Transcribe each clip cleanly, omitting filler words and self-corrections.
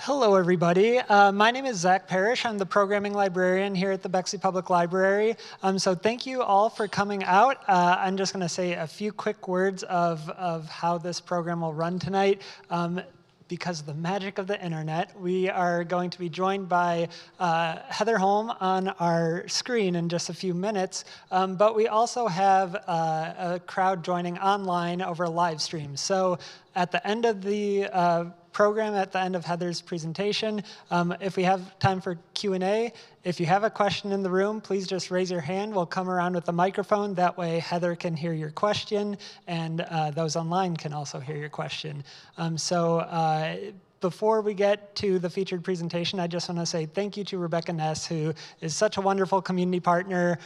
Hello, everybody. My name is Zach Parrish. I'm the programming librarian here at the Bexley Public Library. So thank you all for coming out. I'm just going to say a few quick words of how this program will run tonight. Because of the magic of the internet, we are going to be joined by Heather Holm on our screen in just a few minutes. But we also have a crowd joining online over a live stream. So at the end of the program, at the end of Heather's presentation, if we have time for Q&A, if you have a question in the room, please just raise your hand. We'll come around with the microphone. That way Heather can hear your question, and those online can also hear your question. Before we get to the featured presentation, I just want to say thank you to Rebecca Ness, who is such a wonderful community partner,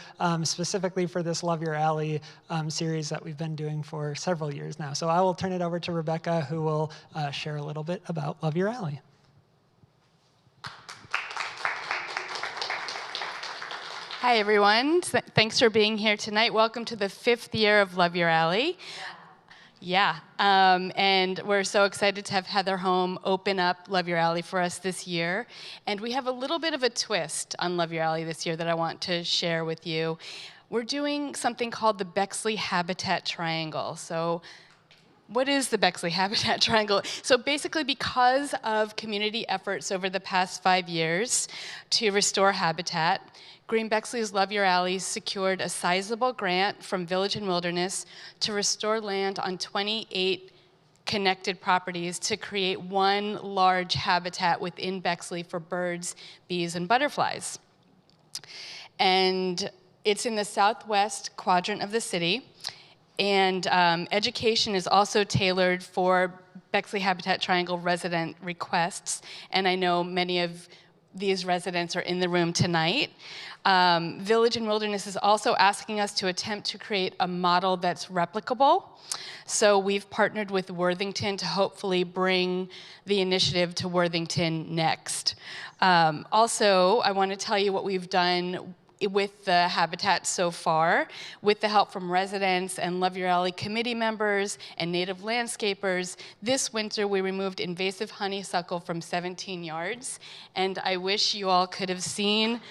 specifically for this Love Your Alley series that we've been doing for several years now. So I will turn it over to Rebecca, who will share a little bit about Love Your Alley. Hi, everyone. Thanks for being here tonight. Welcome to the 5th year of Love Your Alley. Yeah, and we're so excited to have Heather Holm open up Love Your Alley for us this year. And we have a little bit of a twist on Love Your Alley this year that I want to share with you. We're doing something called the Bexley Habitat Triangle. So what is the Bexley Habitat Triangle? So basically, because of community efforts over the past 5 years to restore habitat, Green Bexley's Love Your Alley secured a sizable grant from Village and Wilderness to restore land on 28 connected properties to create one large habitat within Bexley for birds, bees, and butterflies. And it's in the southwest quadrant of the city. And education is also tailored for Bexley Habitat Triangle resident requests. And I know many of these residents are in the room tonight. Village and Wilderness is also asking us to attempt to create a model that's replicable. So we've partnered with Worthington to hopefully bring the initiative to Worthington next. Also, I want to tell you what we've done with the habitat so far, with the help from residents and Love Your Alley committee members and native landscapers. This winter, we removed invasive honeysuckle from 17 yards, and I wish you all could have seen,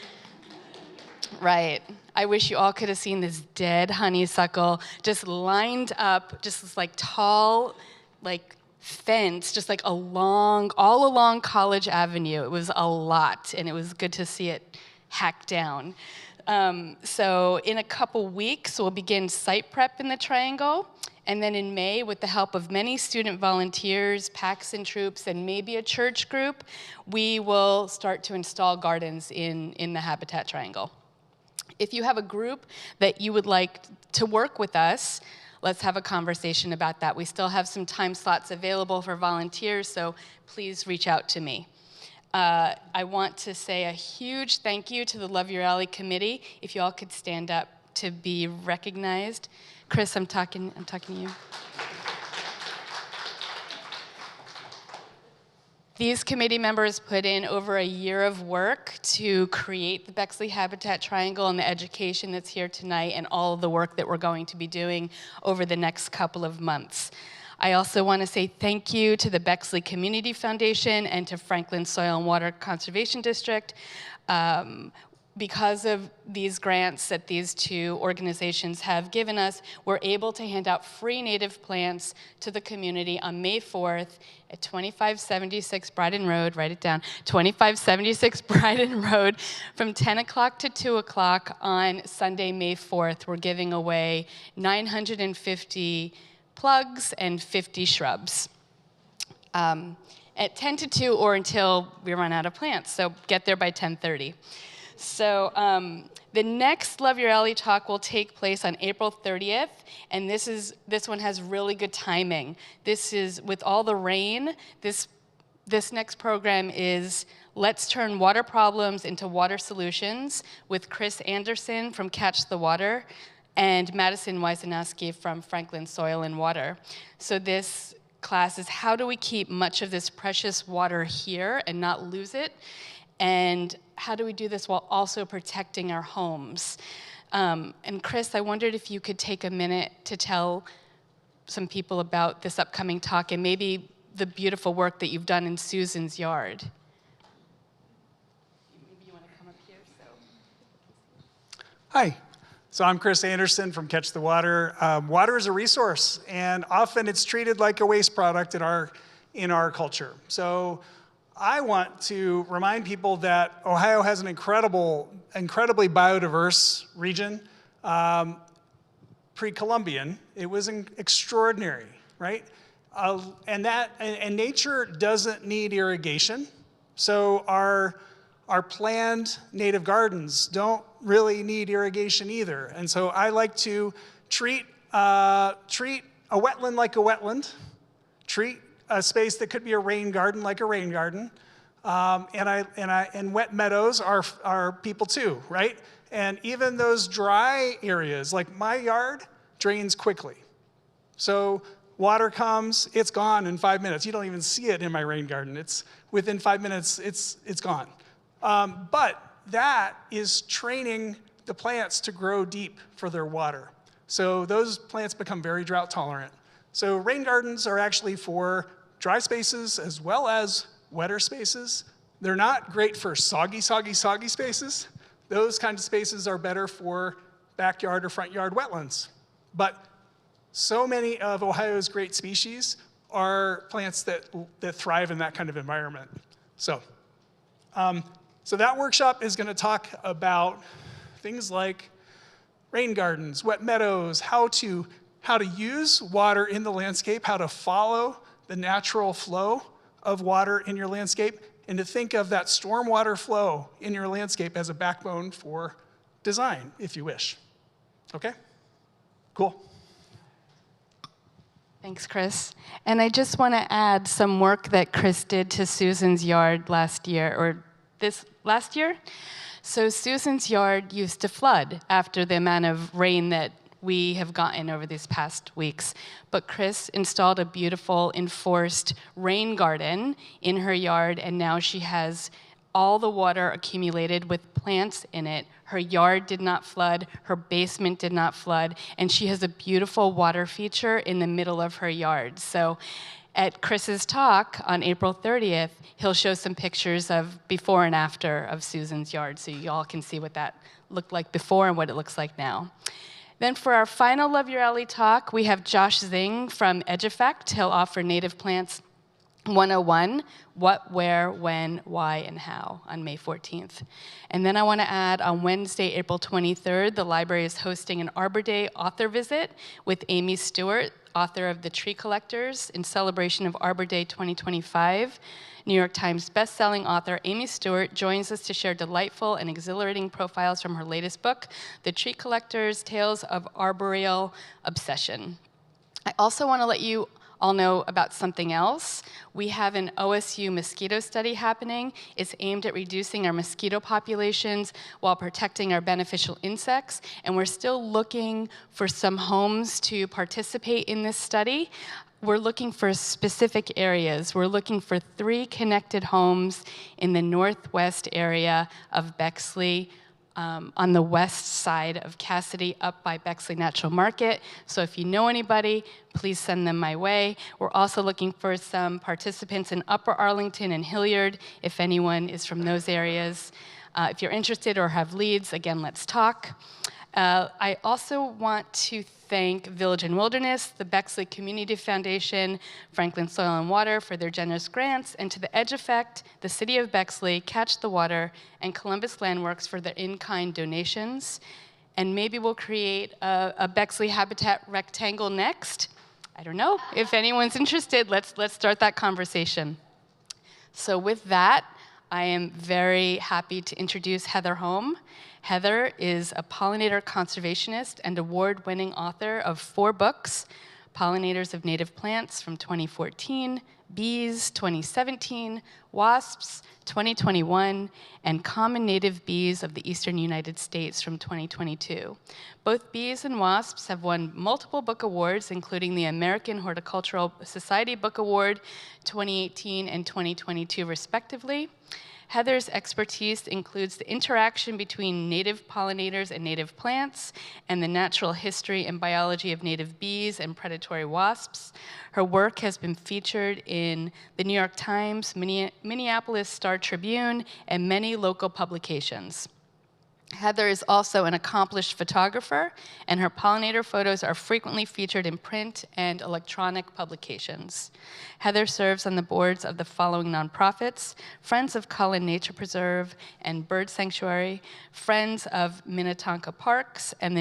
I wish you all could have seen this dead honeysuckle just lined up, just this like tall, like fence, just like all along College Avenue. It was a lot, and it was good to see it hacked down. So in a couple weeks, we'll begin site prep in the Triangle. And then in May, with the help of many student volunteers, packs and troops, and maybe a church group, we will start to install gardens in the Habitat Triangle. If you have a group that you would like to work with us, let's have a conversation about that. We still have some time slots available for volunteers, so please reach out to me. I want to say a huge thank you to the Love Your Alley committee. If you all could stand up to be recognized. Chris, I'm talking to you. These committee members put in over a year of work to create the Bexley Habitat Triangle and the education that's here tonight and all of the work that we're going to be doing over the next couple of months. I also want to say thank you to the Bexley Community Foundation and to Franklin Soil and Water Conservation District. Because of these grants that these two organizations have given us, we're able to hand out free native plants to the community on May 4th at 2576 Bryden Road, write it down, 2576 Bryden Road from 10 o'clock to 2 o'clock on Sunday, May 4th. We're giving away 950 plugs and 50 shrubs at 10 to 2 or until we run out of plants, so get there by 10:30. So the next Love Your Alley talk will take place on April 30th, and this one has really good timing. This is, with all the rain, this next program is Let's Turn Water Problems into Water Solutions with Chris Anderson from Catch the Water and Madison Wysenowski from Franklin Soil and Water. So this class is how do we keep much of this precious water here and not lose it? And how do we do this while also protecting our homes? And Chris, I wondered if you could take a minute to tell some people about this upcoming talk and maybe the beautiful work that you've done in Susan's yard. Maybe you want to come up here. Hi. So I'm Chris Anderson from Catch the Water. Water is a resource, and often it's treated like a waste product in our culture. So I want to remind people that Ohio has an incredibly biodiverse region. Pre-Columbian, it was extraordinary, right? And nature doesn't need irrigation. So our planned native gardens don't really need irrigation either. And so I like to treat a wetland like a wetland, treat a space that could be a rain garden like a rain garden, and wet meadows are people too, right? And even those dry areas, like my yard, drains quickly. So water comes, it's gone in 5 minutes. You don't even see it in my rain garden. It's within 5 minutes, it's gone. But that is training the plants to grow deep for their water. So those plants become very drought tolerant. So rain gardens are actually for dry spaces as well as wetter spaces. They're not great for soggy spaces. Those kinds of spaces are better for backyard or front yard wetlands. But so many of Ohio's great species are plants that thrive in that kind of environment. So that workshop is going to talk about things like rain gardens, wet meadows, how to use water in the landscape, how to follow the natural flow of water in your landscape, and to think of that stormwater flow in your landscape as a backbone for design, if you wish. Okay? Cool. Thanks, Chris. And I just want to add some work that Chris did to Susan's yard last year. So Susan's yard used to flood after the amount of rain that we have gotten over these past weeks. But Chris installed a beautiful enforced rain garden in her yard, and now she has all the water accumulated with plants in it. Her yard did not flood, her basement did not flood, and she has a beautiful water feature in the middle of her yard. So at Chris's talk on April 30th, he'll show some pictures of before and after of Susan's yard, so you all can see what that looked like before and what it looks like now. Then for our final Love Your Alley talk, we have Josh Zing from EdgeEffect. He'll offer Native Plants 101, what, where, when, why, and how on May 14th. And then I want to add on Wednesday, April 23rd, the library is hosting an Arbor Day author visit with Amy Stewart, author of The Tree Collectors, in celebration of Arbor Day 2025. New York Times bestselling author Amy Stewart joins us to share delightful and exhilarating profiles from her latest book, The Tree Collectors: Tales of Arboreal Obsession. I also want to let you all know about something else. We have an OSU mosquito study happening. It's aimed at reducing our mosquito populations while protecting our beneficial insects, and we're still looking for some homes to participate in this study. We're looking for specific areas. We're looking for 3 connected homes in the northwest area of Bexley, on the west side of Cassidy, up by Bexley Natural Market. So if you know anybody, please send them my way. We're also looking for some participants in Upper Arlington and Hilliard, if anyone is from those areas. If you're interested or have leads, again, let's talk. I also want to thank Village and Wilderness, the Bexley Community Foundation, Franklin Soil and Water for their generous grants, and to the EdgeEffect, the City of Bexley, Catch the Water, and Columbus Landworks for their in-kind donations. And maybe we'll create a Bexley habitat rectangle next. I don't know. If anyone's interested, let's start that conversation. So with that, I am very happy to introduce Heather Holm. Heather is a pollinator conservationist and award-winning author of 4 books: Pollinators of Native Plants from 2014, Bees 2017, Wasps 2021, and Common Native Bees of the Eastern United States from 2022. Both Bees and Wasps have won multiple book awards, including the American Horticultural Society Book Award 2018 and 2022, respectively. Heather's expertise includes the interaction between native pollinators and native plants, and the natural history and biology of native bees and predatory wasps. Her work has been featured in the New York Times, Minneapolis Star Tribune, and many local publications. Heather is also an accomplished photographer, and her pollinator photos are frequently featured in print and electronic publications. Heather serves on the boards of the following nonprofits: Friends of Cullen Nature Preserve and Bird Sanctuary, Friends of Minnetonka Parks, and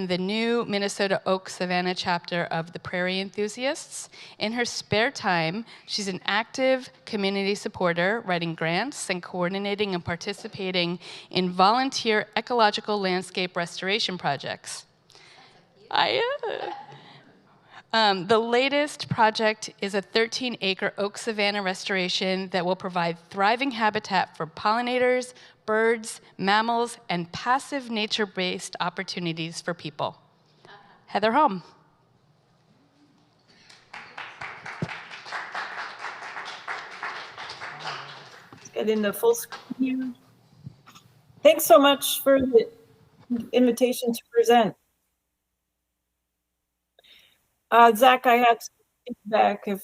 the new Minnesota Oak Savannah chapter of the Prairie Enthusiasts. In her spare time, she's an active community supporter, writing grants and coordinating and participating in volunteer ecological landscape restoration projects. The latest project is a 13-acre oak savanna restoration that will provide thriving habitat for pollinators, birds, mammals, and passive nature-based opportunities for people. Heather Holm. Let's get into full screen here. Thanks so much for the invitation to present. Zach, I have some feedback if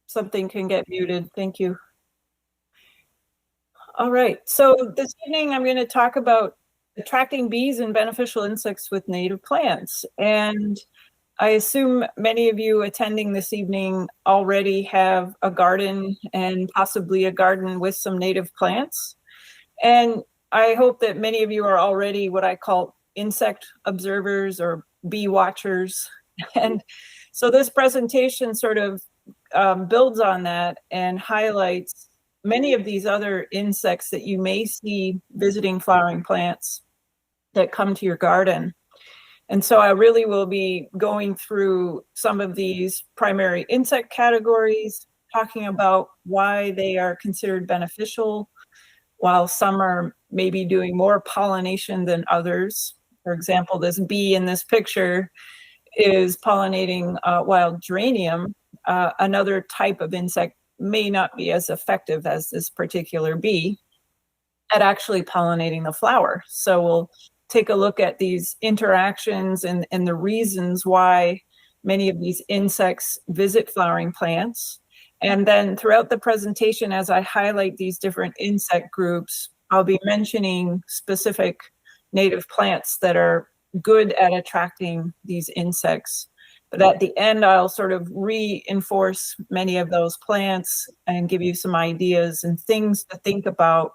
something can get muted. Thank you. All right, so this evening I'm going to talk about attracting bees and beneficial insects with native plants. And I assume many of you attending this evening already have a garden, and possibly a garden with some native plants. And I hope that many of you are already what I call insect observers or bee watchers. And so this presentation sort of builds on that and highlights many of these other insects that you may see visiting flowering plants that come to your garden. And so I really will be going through some of these primary insect categories, talking about why they are considered beneficial, while some are maybe doing more pollination than others. For example, this bee in this picture is pollinating wild geranium. Another type of insect may not be as effective as this particular bee at actually pollinating the flower. So we'll take a look at these interactions and the reasons why many of these insects visit flowering plants. And then throughout the presentation, as I highlight these different insect groups, I'll be mentioning specific native plants that are good at attracting these insects. But at the end, I'll sort of reinforce many of those plants and give you some ideas and things to think about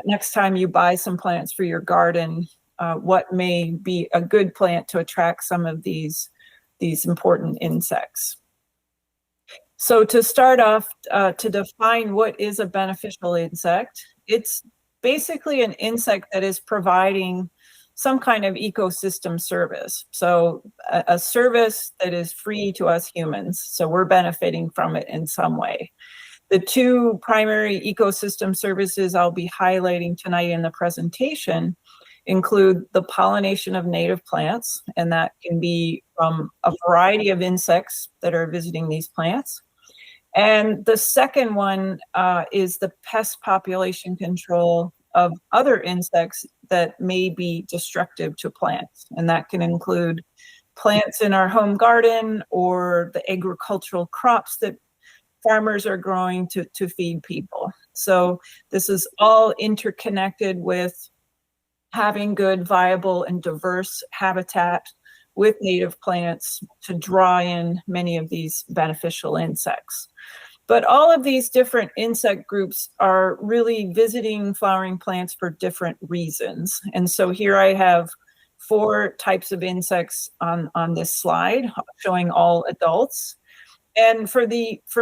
next time you buy some plants for your garden. What may be a good plant to attract some of these important insects. So to start off, to define what is a beneficial insect, it's basically an insect that is providing some kind of ecosystem service. So a service that is free to us humans. So we're benefiting from it in some way. The two primary ecosystem services I'll be highlighting tonight in the presentation include the pollination of native plants, and that can be from a variety of insects that are visiting these plants. And the second one is the pest population control of other insects that may be destructive to plants. And that can include plants in our home garden or the agricultural crops that farmers are growing to feed people. So this is all interconnected with having good, viable, and diverse habitat with native plants to draw in many of these beneficial insects. But all of these different insect groups are really visiting flowering plants for different reasons. And so here I have 4 types of insects on this slide showing all adults. And for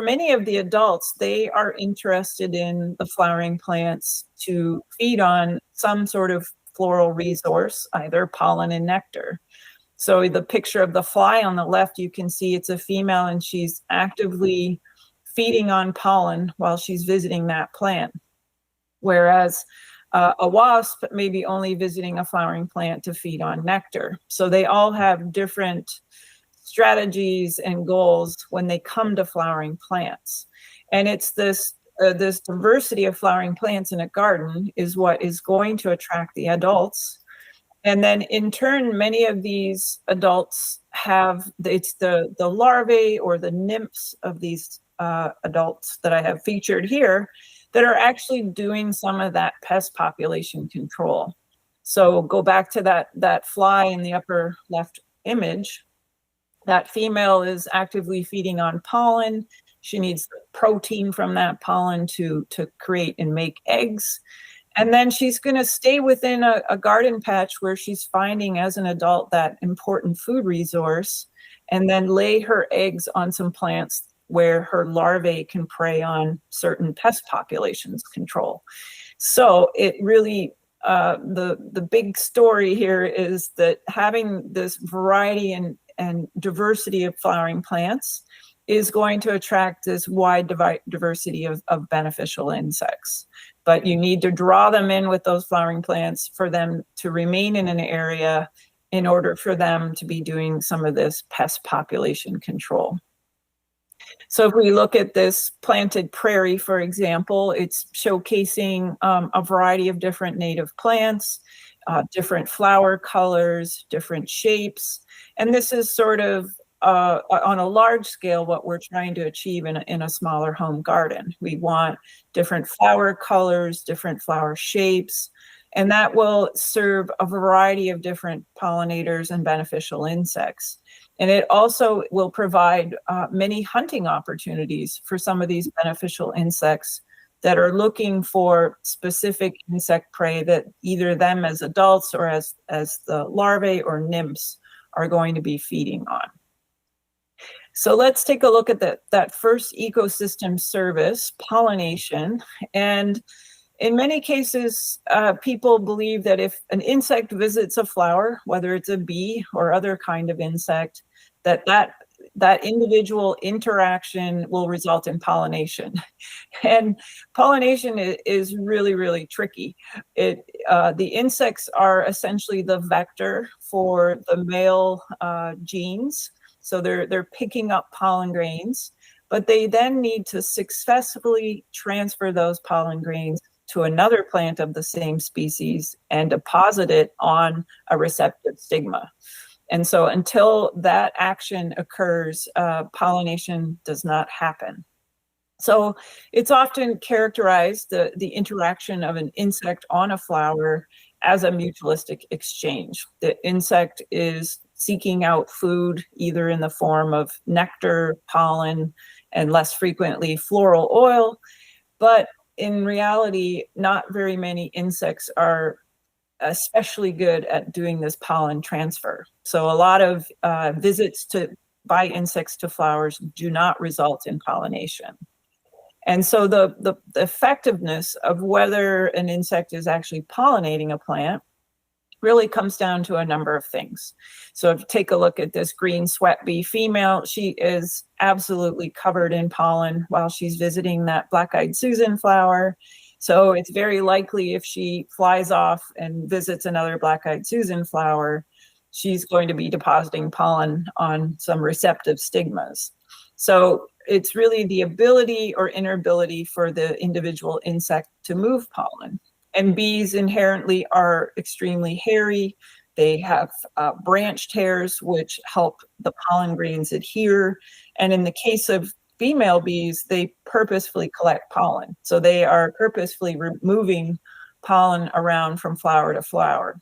many of the adults, they are interested in the flowering plants to feed on some sort of floral resource, either pollen and nectar. So the picture of the fly on the left, you can see it's a female and she's actively feeding on pollen while she's visiting that plant. Whereas a wasp may be only visiting a flowering plant to feed on nectar. So they all have different strategies and goals when they come to flowering plants. And it's this this diversity of flowering plants in a garden is what is going to attract the adults. And then in turn, many of these adults have, it's the larvae or the nymphs of these adults that I have featured here that are actually doing some of that pest population control. So go back to that fly in the upper left image. That female is actively feeding on pollen. She needs protein from that pollen to create and make eggs. And then she's going to stay within a garden patch where she's finding as an adult that important food resource, and then lay her eggs on some plants where her larvae can prey on certain pest populations control. So it really, the big story here is that having this variety and diversity of flowering plants is going to attract this wide diversity of beneficial insects. But you need to draw them in with those flowering plants for them to remain in an area in order for them to be doing some of this pest population control. So if we look at this planted prairie, for example, it's showcasing a variety of different native plants, different flower colors, different shapes. And this is sort of on a large scale what we're trying to achieve in a smaller home garden. We want different flower colors, different flower shapes, and that will serve a variety of different pollinators and beneficial insects. And it also will provide many hunting opportunities for some of these beneficial insects that are looking for specific insect prey that either them as adults or as the larvae or nymphs are going to be feeding on. So let's take a look at that first ecosystem service, pollination. And in many cases, people believe that if an insect visits a flower, whether it's a bee or other kind of insect, that individual interaction will result in pollination. And pollination is really, really tricky. The insects are essentially the vector for the male genes. So they're picking up pollen grains, but they then need to successfully transfer those pollen grains to another plant of the same species and deposit it on a receptive stigma. And so until that action occurs, pollination does not happen. So it's often characterized, the interaction of an insect on a flower, as a mutualistic exchange. The insect is seeking out food either in the form of nectar, pollen, and less frequently floral oil. But in reality, not very many insects are especially good at doing this pollen transfer. So a lot of visits by insects to flowers do not result in pollination. And so the effectiveness of whether an insect is actually pollinating a plant really comes down to a number of things. So if you take a look at this green sweat bee female, she is absolutely covered in pollen while she's visiting that black-eyed Susan flower. So it's very likely if she flies off and visits another black-eyed Susan flower, she's going to be depositing pollen on some receptive stigmas. So it's really the ability or inability for the individual insect to move pollen. And bees inherently are extremely hairy. They have branched hairs, which help the pollen grains adhere. And in the case of female bees, they purposefully collect pollen. So they are purposefully removing pollen around from flower to flower.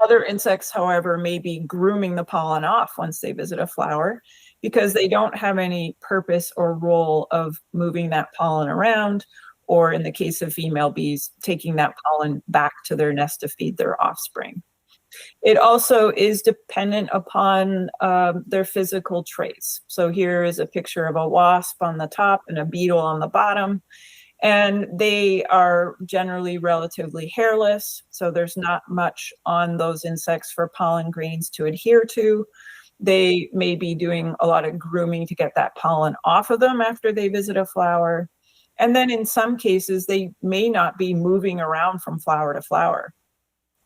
Other insects, however, may be grooming the pollen off once they visit a flower because they don't have any purpose or role of moving that pollen around, or in the case of female bees, taking that pollen back to their nest to feed their offspring. It also is dependent upon their physical traits. So here is a picture of a wasp on the top and a beetle on the bottom. And they are generally relatively hairless. So there's not much on those insects for pollen grains to adhere to. They may be doing a lot of grooming to get that pollen off of them after they visit a flower. And then in some cases, they may not be moving around from flower to flower.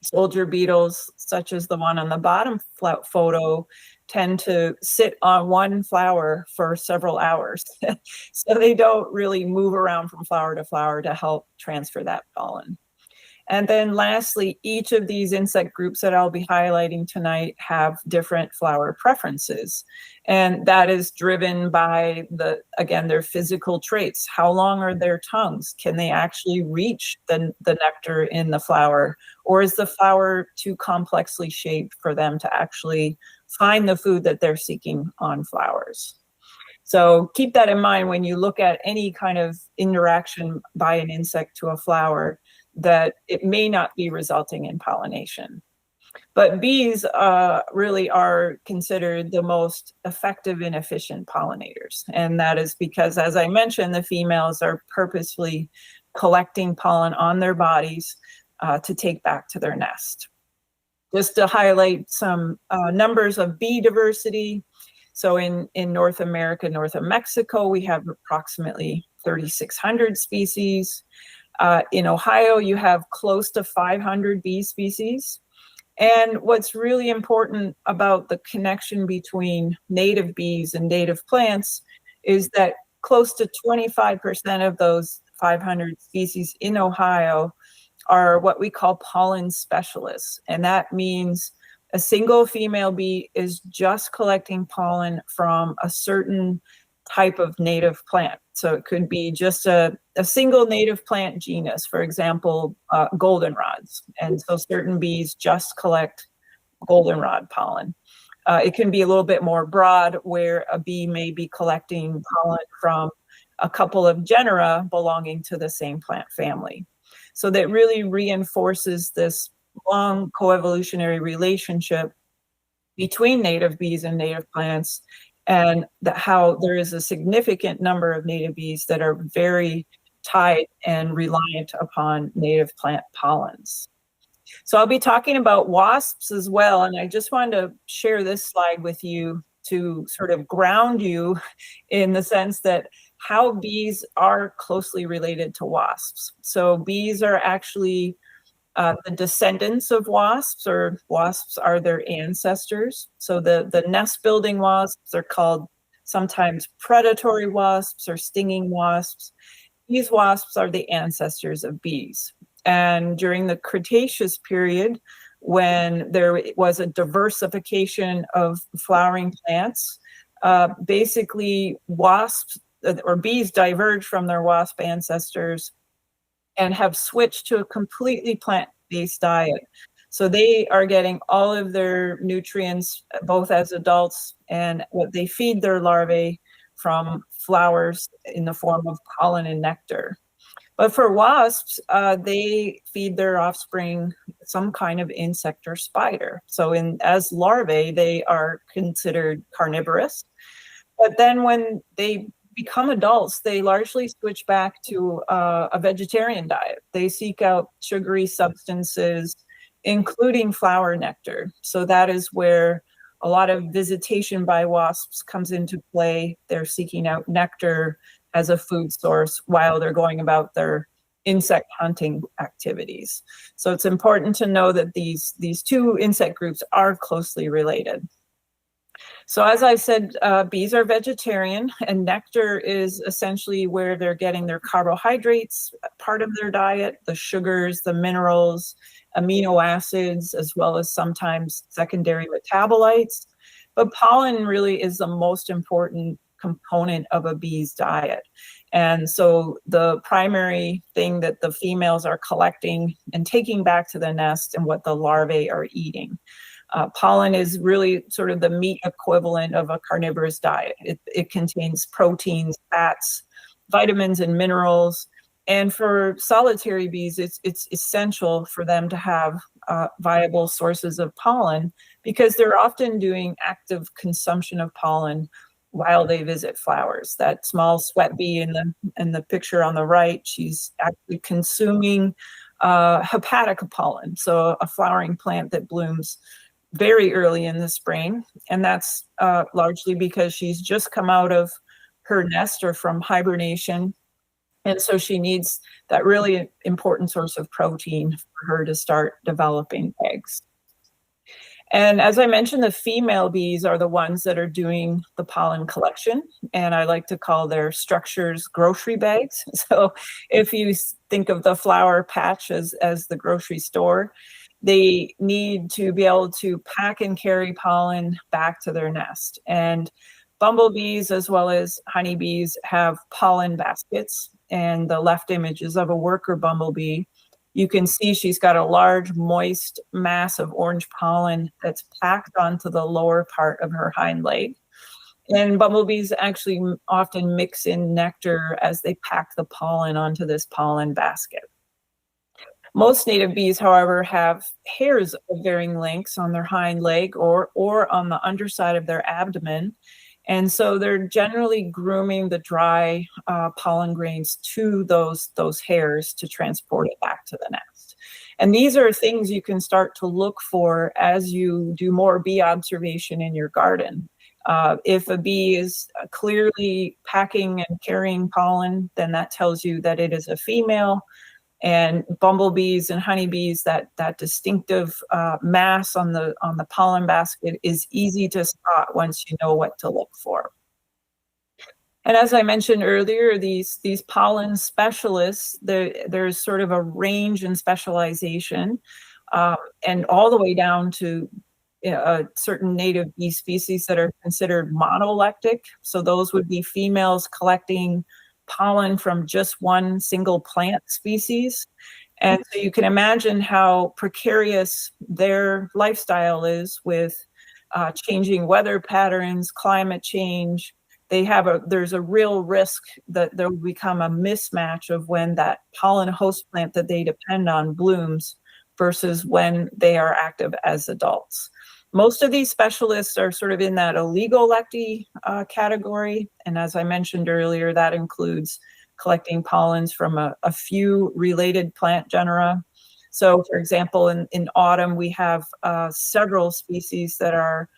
Soldier beetles, such as the one on the bottom photo, tend to sit on one flower for several hours. So they don't really move around from flower to flower to help transfer that pollen. And then lastly, each of these insect groups that I'll be highlighting tonight have different flower preferences. And that is driven by their physical traits. How long are their tongues? Can they actually reach the nectar in the flower? Or is the flower too complexly shaped for them to actually find the food that they're seeking on flowers? So keep that in mind when you look at any kind of interaction by an insect to a flower, that it may not be resulting in pollination. But bees really are considered the most effective and efficient pollinators. And that is because, as I mentioned, the females are purposefully collecting pollen on their bodies to take back to their nest. Just to highlight some numbers of bee diversity. So in North America, north of Mexico, we have approximately 3,600 species. In Ohio, you have close to 500 bee species. And what's really important about the connection between native bees and native plants is that close to 25% of those 500 species in Ohio are what we call pollen specialists. And that means a single female bee is just collecting pollen from a certain type of native plant. So it could be just a single native plant genus, for example, goldenrods. And so certain bees just collect goldenrod pollen. It can be a little bit more broad, where a bee may be collecting pollen from a couple of genera belonging to the same plant family. So that really reinforces this long coevolutionary relationship between native bees and native plants, and how there is a significant number of native bees that are very tied and reliant upon native plant pollens. So I'll be talking about wasps as well, and I just wanted to share this slide with you to sort of ground you in the sense that how bees are closely related to wasps. So bees are actually the descendants of wasps, or wasps are their ancestors. So the nest building wasps are called sometimes predatory wasps or stinging wasps. These wasps are the ancestors of bees. And during the Cretaceous period, when there was a diversification of flowering plants, basically wasps or bees diverged from their wasp ancestors and have switched to a completely plant-based diet. So they are getting all of their nutrients, both as adults and what they feed their larvae, from flowers in the form of pollen and nectar. But for wasps, they feed their offspring some kind of insect or spider. So as larvae, they are considered carnivorous. But then when they become adults, they largely switch back to a vegetarian diet. They seek out sugary substances, including flower nectar. So that is where a lot of visitation by wasps comes into play. They're seeking out nectar as a food source while they're going about their insect hunting activities. So it's important to know that these two insect groups are closely related. So as I said, bees are vegetarian, and nectar is essentially where they're getting their carbohydrates, part of their diet, the sugars, the minerals, amino acids, as well as sometimes secondary metabolites. But pollen really is the most important component of a bee's diet. And so the primary thing that the females are collecting and taking back to the nest, and what the larvae are eating. Pollen is really sort of the meat equivalent of a carnivorous diet. It contains proteins, fats, vitamins, and minerals. And for solitary bees, it's essential for them to have viable sources of pollen, because they're often doing active consumption of pollen while they visit flowers. That small sweat bee in the picture on the right, she's actually consuming hepatica pollen, so a flowering plant that blooms very early in the spring. And that's largely because she's just come out of her nest or from hibernation, And so she needs that really important source of protein for her to start developing eggs. And as I mentioned, the female bees are the ones that are doing the pollen collection, and I like to call their structures grocery bags. So if you think of the flower patch as the grocery store, they need to be able to pack and carry pollen back to their nest. And bumblebees as well as honeybees have pollen baskets, and the left image is of a worker bumblebee. You can see she's got a large, moist mass of orange pollen that's packed onto the lower part of her hind leg. And bumblebees actually often mix in nectar as they pack the pollen onto this pollen basket. Most native bees, however, have hairs of varying lengths on their hind leg or on the underside of their abdomen. And so they're generally grooming the dry pollen grains to those hairs to transport it back to the nest. And these are things you can start to look for as you do more bee observation in your garden. If a bee is clearly packing and carrying pollen, then that tells you that it is a female. And bumblebees and honeybees, that distinctive mass on the pollen basket is easy to spot once you know what to look for. And as I mentioned earlier, these pollen specialists, there's sort of a range in specialization, and all the way down to certain native bee species that are considered monolectic. So those would be females collecting pollen from just one single plant species. And so you can imagine how precarious their lifestyle is with changing weather patterns, climate change. There's a real risk that there will become a mismatch of when that pollen host plant that they depend on blooms versus when they are active as adults. Most of these specialists are sort of in that oligolecty category. And as I mentioned earlier, that includes collecting pollens from a few related plant genera. So for example, in autumn, we have several species that are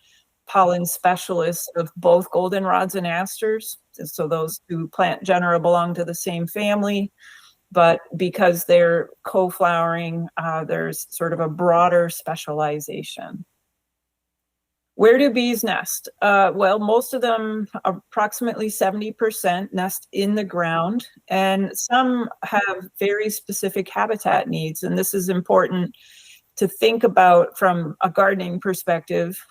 pollen specialists of both goldenrods and asters. So those two plant genera belong to the same family, but because they're co-flowering, there's sort of a broader specialization. Where do bees nest? Well, most of them, approximately 70%, nest in the ground, and some have very specific habitat needs. And this is important to think about from a gardening perspective.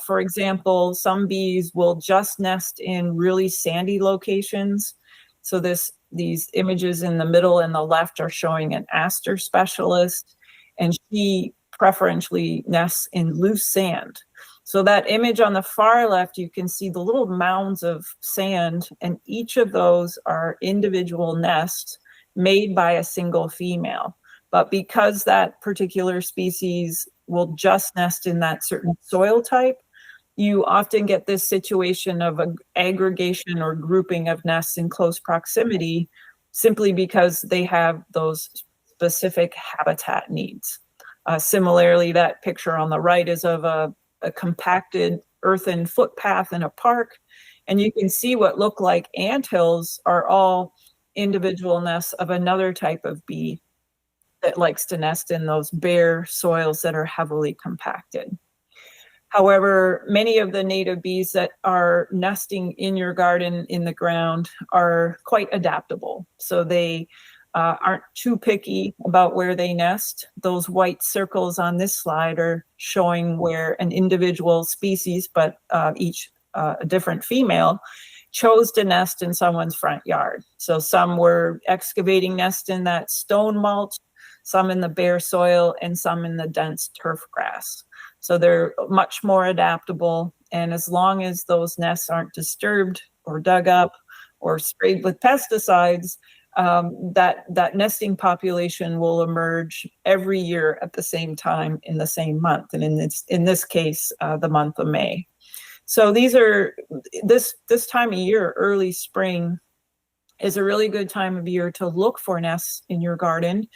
For example, some bees will just nest in really sandy locations. So these images in the middle and the left are showing an aster specialist, and she preferentially nests in loose sand. So that image on the far left, you can see the little mounds of sand, and each of those are individual nests made by a single female. But because that particular species will just nest in that certain soil type, you often get this situation of an aggregation or grouping of nests in close proximity simply because they have those specific habitat needs. Similarly, that picture on the right is of a compacted earthen footpath in a park, and you can see what look like anthills are all individual nests of another type of bee that likes to nest in those bare soils that are heavily compacted. However, many of the native bees that are nesting in your garden in the ground are quite adaptable. So they aren't too picky about where they nest. Those white circles on this slide are showing where an individual species, but each a different female, chose to nest in someone's front yard. So some were excavating nests in that stone mulch, some in the bare soil, and some in the dense turf grass. So they're much more adaptable. And as long as those nests aren't disturbed or dug up or sprayed with pesticides, that nesting population will emerge every year at the same time in the same month, and in this case, the month of May. So this time of year, early spring, is a really good time of year to look for nests in your garden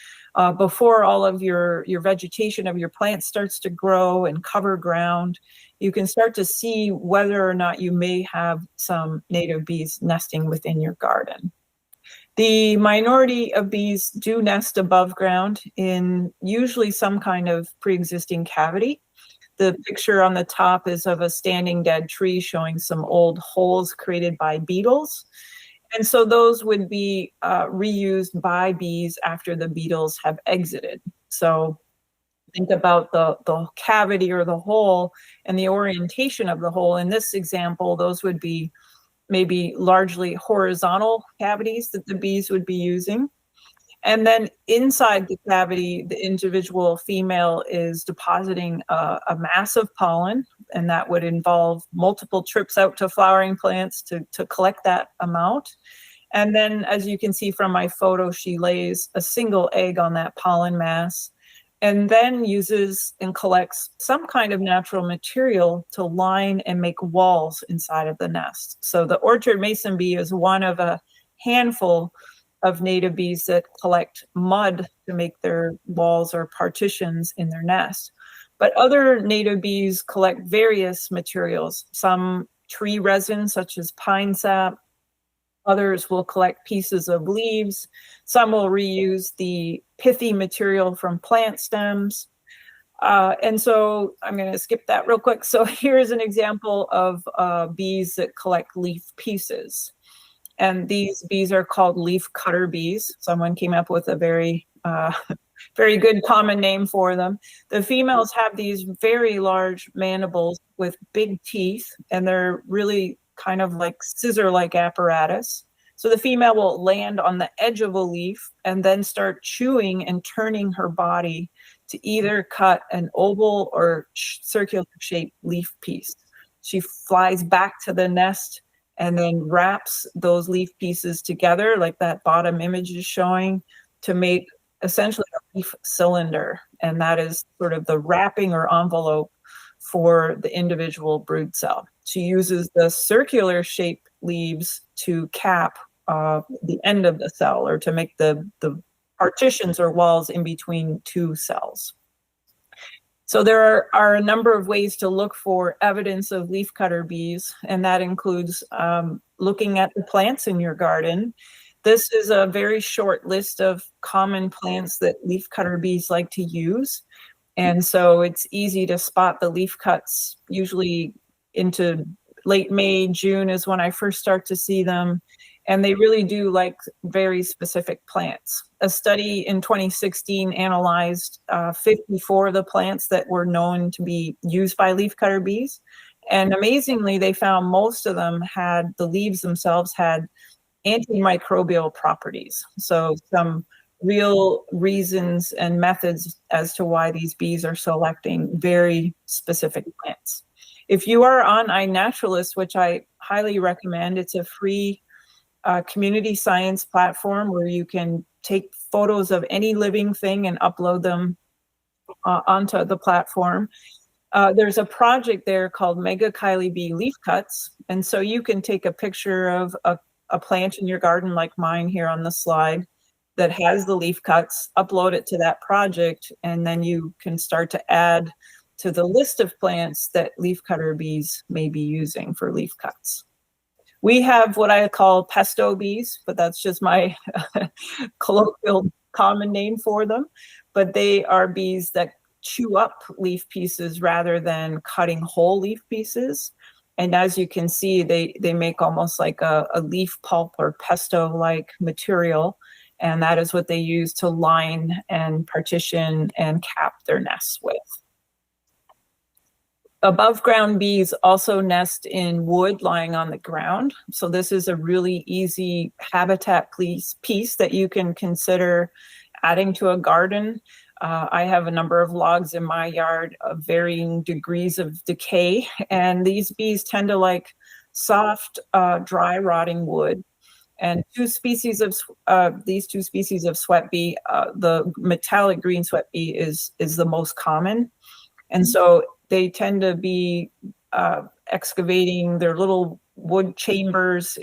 before all of your vegetation of your plants starts to grow and cover ground. You can start to see whether or not you may have some native bees nesting within your garden. The minority of bees do nest above ground in usually some kind of pre-existing cavity. The picture on the top is of a standing dead tree showing some old holes created by beetles. And so those would be reused by bees after the beetles have exited. So think about the cavity or the hole and the orientation of the hole. In this example, those would be maybe largely horizontal cavities that the bees would be using. And then inside the cavity, the individual female is depositing a mass of pollen, and that would involve multiple trips out to flowering plants to collect that amount. And then, as you can see from my photo, she lays a single egg on that pollen mass and then uses and collects some kind of natural material to line and make walls inside of the nest. So the orchard mason bee is one of a handful of native bees that collect mud to make their walls or partitions in their nest. But other native bees collect various materials, some tree resin such as pine sap, others will collect pieces of leaves, some will reuse the pithy material from plant stems. And so I'm going to skip that real quick. So here's an example of bees that collect leaf pieces. And these bees are called leaf cutter bees. Someone came up with a very, very good common name for them. The females have these very large mandibles with big teeth, and they're really kind of like scissor-like apparatus. So the female will land on the edge of a leaf and then start chewing and turning her body to either cut an oval or circular shaped leaf piece. She flies back to the nest and then wraps those leaf pieces together, like that bottom image is showing, to make essentially a leaf cylinder. And that is sort of the wrapping or envelope for the individual brood cell. She uses the circular shaped leaves to cap the end of the cell, or to make the partitions or walls in between two cells. So there are a number of ways to look for evidence of leafcutter bees, and that includes looking at the plants in your garden. This is a very short list of common plants that leafcutter bees like to use. And so it's easy to spot the leaf cuts. Usually into late May, June is when I first start to see them. And they really do like very specific plants. A study in 2016 analyzed 54 of the plants that were known to be used by leafcutter bees. And amazingly, they found most of them had, the leaves themselves had antimicrobial properties. So some real reasons and methods as to why these bees are selecting very specific plants. If you are on iNaturalist, which I highly recommend, it's a free community science platform where you can take photos of any living thing and upload them onto the platform. There's a project there called Mega Kylie Bee Leaf Cuts. And so you can take a picture of a plant in your garden like mine here on the slide that has the leaf cuts, upload it to that project, and then you can start to add to the list of plants that leafcutter bees may be using for leaf cuts. We have what I call pesto bees, but that's just my colloquial common name for them. But they are bees that chew up leaf pieces rather than cutting whole leaf pieces. And as you can see, they make almost like a leaf pulp or pesto-like material. And that is what they use to line and partition and cap their nests with. Above ground bees also nest in wood lying on the ground. So this is a really easy habitat piece that you can consider adding to a garden. I have a number of logs in my yard of varying degrees of decay, and these bees tend to like soft, dry, rotting wood. And these two species of sweat bee, the metallic green sweat bee is the most common. And so they tend to be excavating their little wood chambers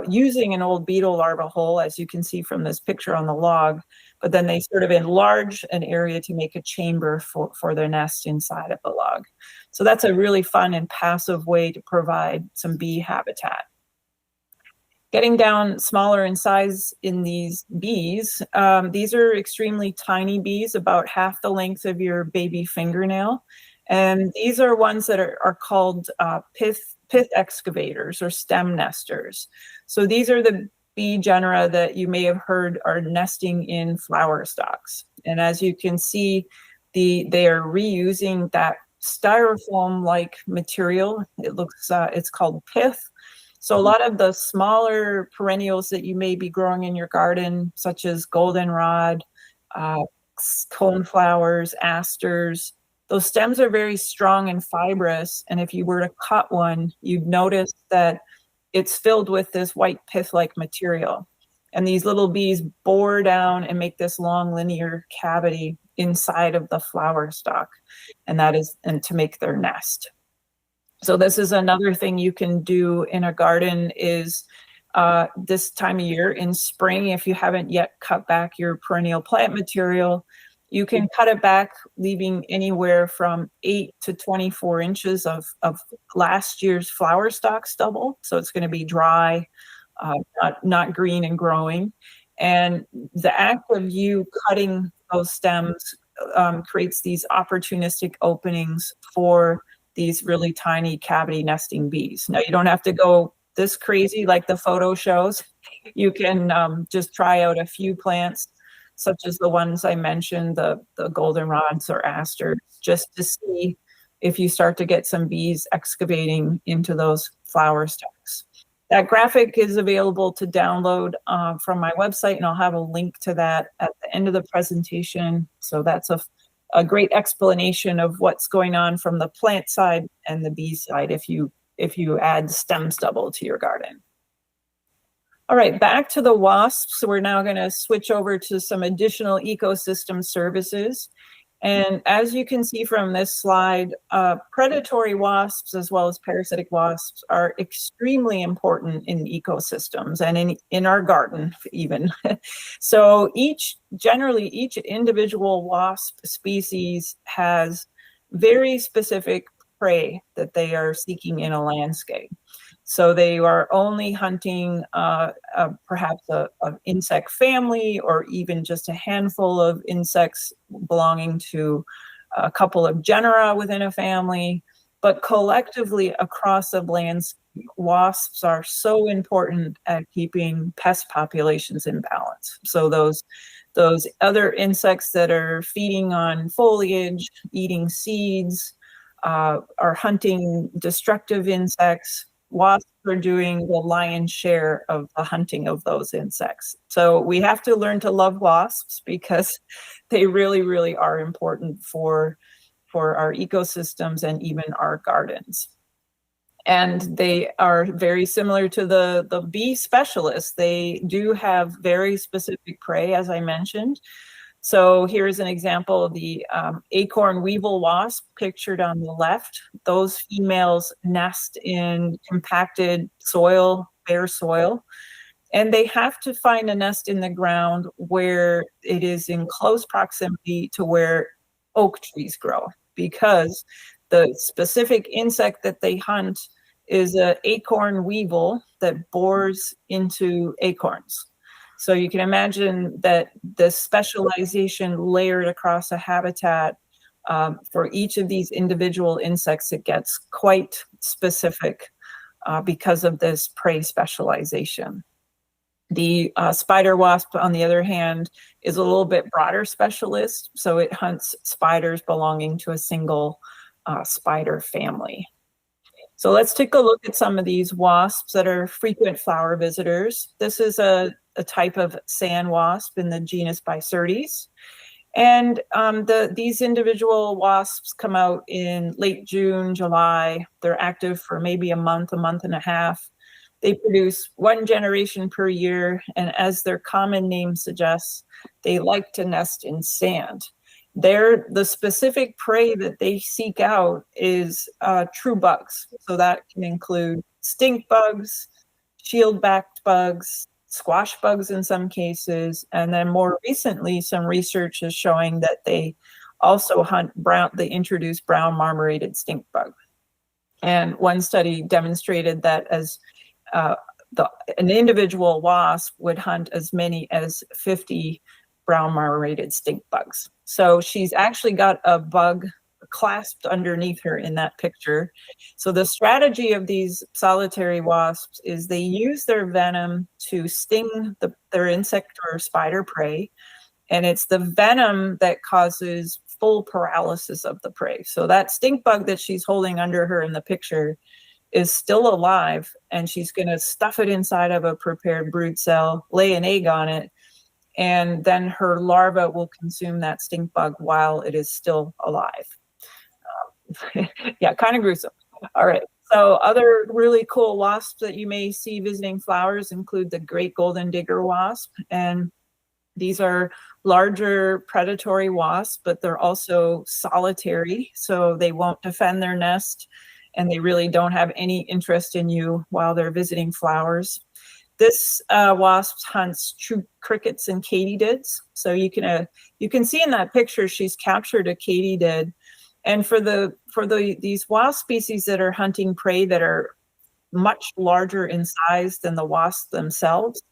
using an old beetle larva hole, as you can see from this picture on the log, but then they sort of enlarge an area to make a chamber for their nest inside of the log. So that's a really fun and passive way to provide some bee habitat. Getting down smaller in size in these bees, these are extremely tiny bees, about half the length of your baby fingernail. And these are ones that are called pith excavators or stem nesters. So these are the bee genera that you may have heard are nesting in flower stalks. And as you can see, they are reusing that styrofoam-like material. It's called pith. So a lot of the smaller perennials that you may be growing in your garden, such as goldenrod, coneflowers, asters, those stems are very strong and fibrous. And if you were to cut one, you'd notice that it's filled with this white pith-like material. And these little bees bore down and make this long linear cavity inside of the flower stalk, and to make their nest. So this is another thing you can do in a garden is this time of year in spring, if you haven't yet cut back your perennial plant material, you can cut it back, leaving anywhere from 8 to 24 inches of last year's flower stalk stubble. So it's going to be dry, not green and growing. And the act of you cutting those stems creates these opportunistic openings for these really tiny cavity nesting bees. Now, you don't have to go this crazy like the photo shows. You can just try out a few plants, such as the ones I mentioned, the goldenrods or asters, just to see if you start to get some bees excavating into those flower stalks. That graphic is available to download from my website, and I'll have a link to that at the end of the presentation. So that's a great explanation of what's going on from the plant side and the bee side if you add stem stubble to your garden. All right, back to the wasps. So we're now going to switch over to some additional ecosystem services. And as you can see from this slide, predatory wasps as well as parasitic wasps are extremely important in ecosystems and in our garden even. So generally each individual wasp species has very specific prey that they are seeking in a landscape. So they are only hunting perhaps an insect family or even just a handful of insects belonging to a couple of genera within a family. But collectively across the landscape, wasps are so important at keeping pest populations in balance. So those other insects that are feeding on foliage, eating seeds, are hunting destructive insects. Wasps are doing the lion's share of the hunting of those insects. So we have to learn to love wasps because they really, really are important for our ecosystems and even our gardens. And they are very similar to the bee specialists. They do have very specific prey, as I mentioned. So here's an example of the acorn weevil wasp pictured on the left. Those females nest in compacted soil, bare soil, and they have to find a nest in the ground where it is in close proximity to where oak trees grow, because the specific insect that they hunt is an acorn weevil that bores into acorns. So you can imagine that the specialization layered across a habitat for each of these individual insects, it gets quite specific because of this prey specialization. The spider wasp, on the other hand, is a little bit broader specialist. So it hunts spiders belonging to a single spider family. So let's take a look at some of these wasps that are frequent flower visitors. This is a type of sand wasp in the genus Bicertes. And these individual wasps come out in late June, July. They're active for maybe a month and a half. They produce one generation per year. And as their common name suggests, they like to nest in sand. The specific prey that they seek out is true bugs. So that can include stink bugs, shield-backed bugs, squash bugs in some cases, and then more recently, some research is showing that they also hunt they introduce brown marmorated stink bug. And one study demonstrated that as an individual wasp would hunt as many as 50 brown marmorated stink bugs. So she's actually got a bug clasped underneath her in that picture. So the strategy of these solitary wasps is they use their venom to sting their insect or spider prey, and it's the venom that causes full paralysis of the prey. So that stink bug that she's holding under her in the picture is still alive, and she's going to stuff it inside of a prepared brood cell, lay an egg on it, and then her larva will consume that stink bug while it is still alive. Yeah, kind of gruesome. All right. So other really cool wasps that you may see visiting flowers include the great golden digger wasp. And these are larger predatory wasps, but they're also solitary. So they won't defend their nest, and they really don't have any interest in you while they're visiting flowers. This wasp hunts true crickets and katydids. So you can see in that picture she's captured a katydid. And for these wasp species that are hunting prey that are much larger in size than the wasps themselves,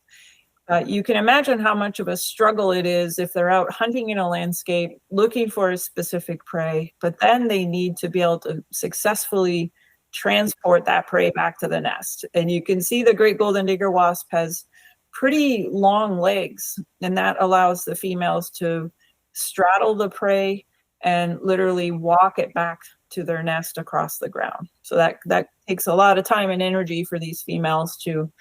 you can imagine how much of a struggle it is if they're out hunting in a landscape looking for a specific prey, but then they need to be able to successfully transport that prey back to the nest. And you can see the great golden digger wasp has pretty long legs, and that allows the females to straddle the prey and literally walk it back to their nest across the ground. So that takes a lot of time and energy for these females to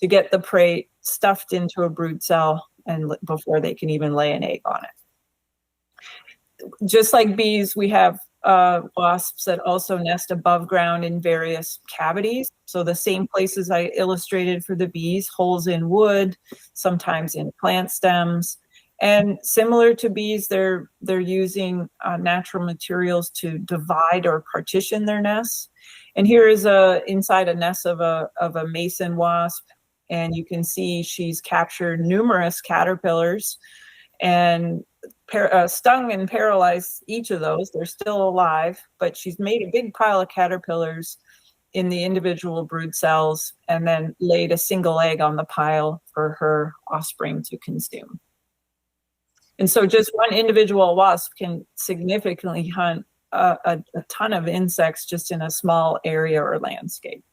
get the prey stuffed into a brood cell and before they can even lay an egg on it. Just like bees, we have wasps that also nest above ground in various cavities. So the same places I illustrated for the bees, holes in wood, sometimes in plant stems. And similar to bees, they're using natural materials to divide or partition their nests. And here is inside a nest of a mason wasp, and you can see she's captured numerous caterpillars and stung and paralyzed each of those. They're still alive, but she's made a big pile of caterpillars in the individual brood cells and then laid a single egg on the pile for her offspring to consume. And so just one individual wasp can significantly hunt a ton of insects just in a small area or landscape.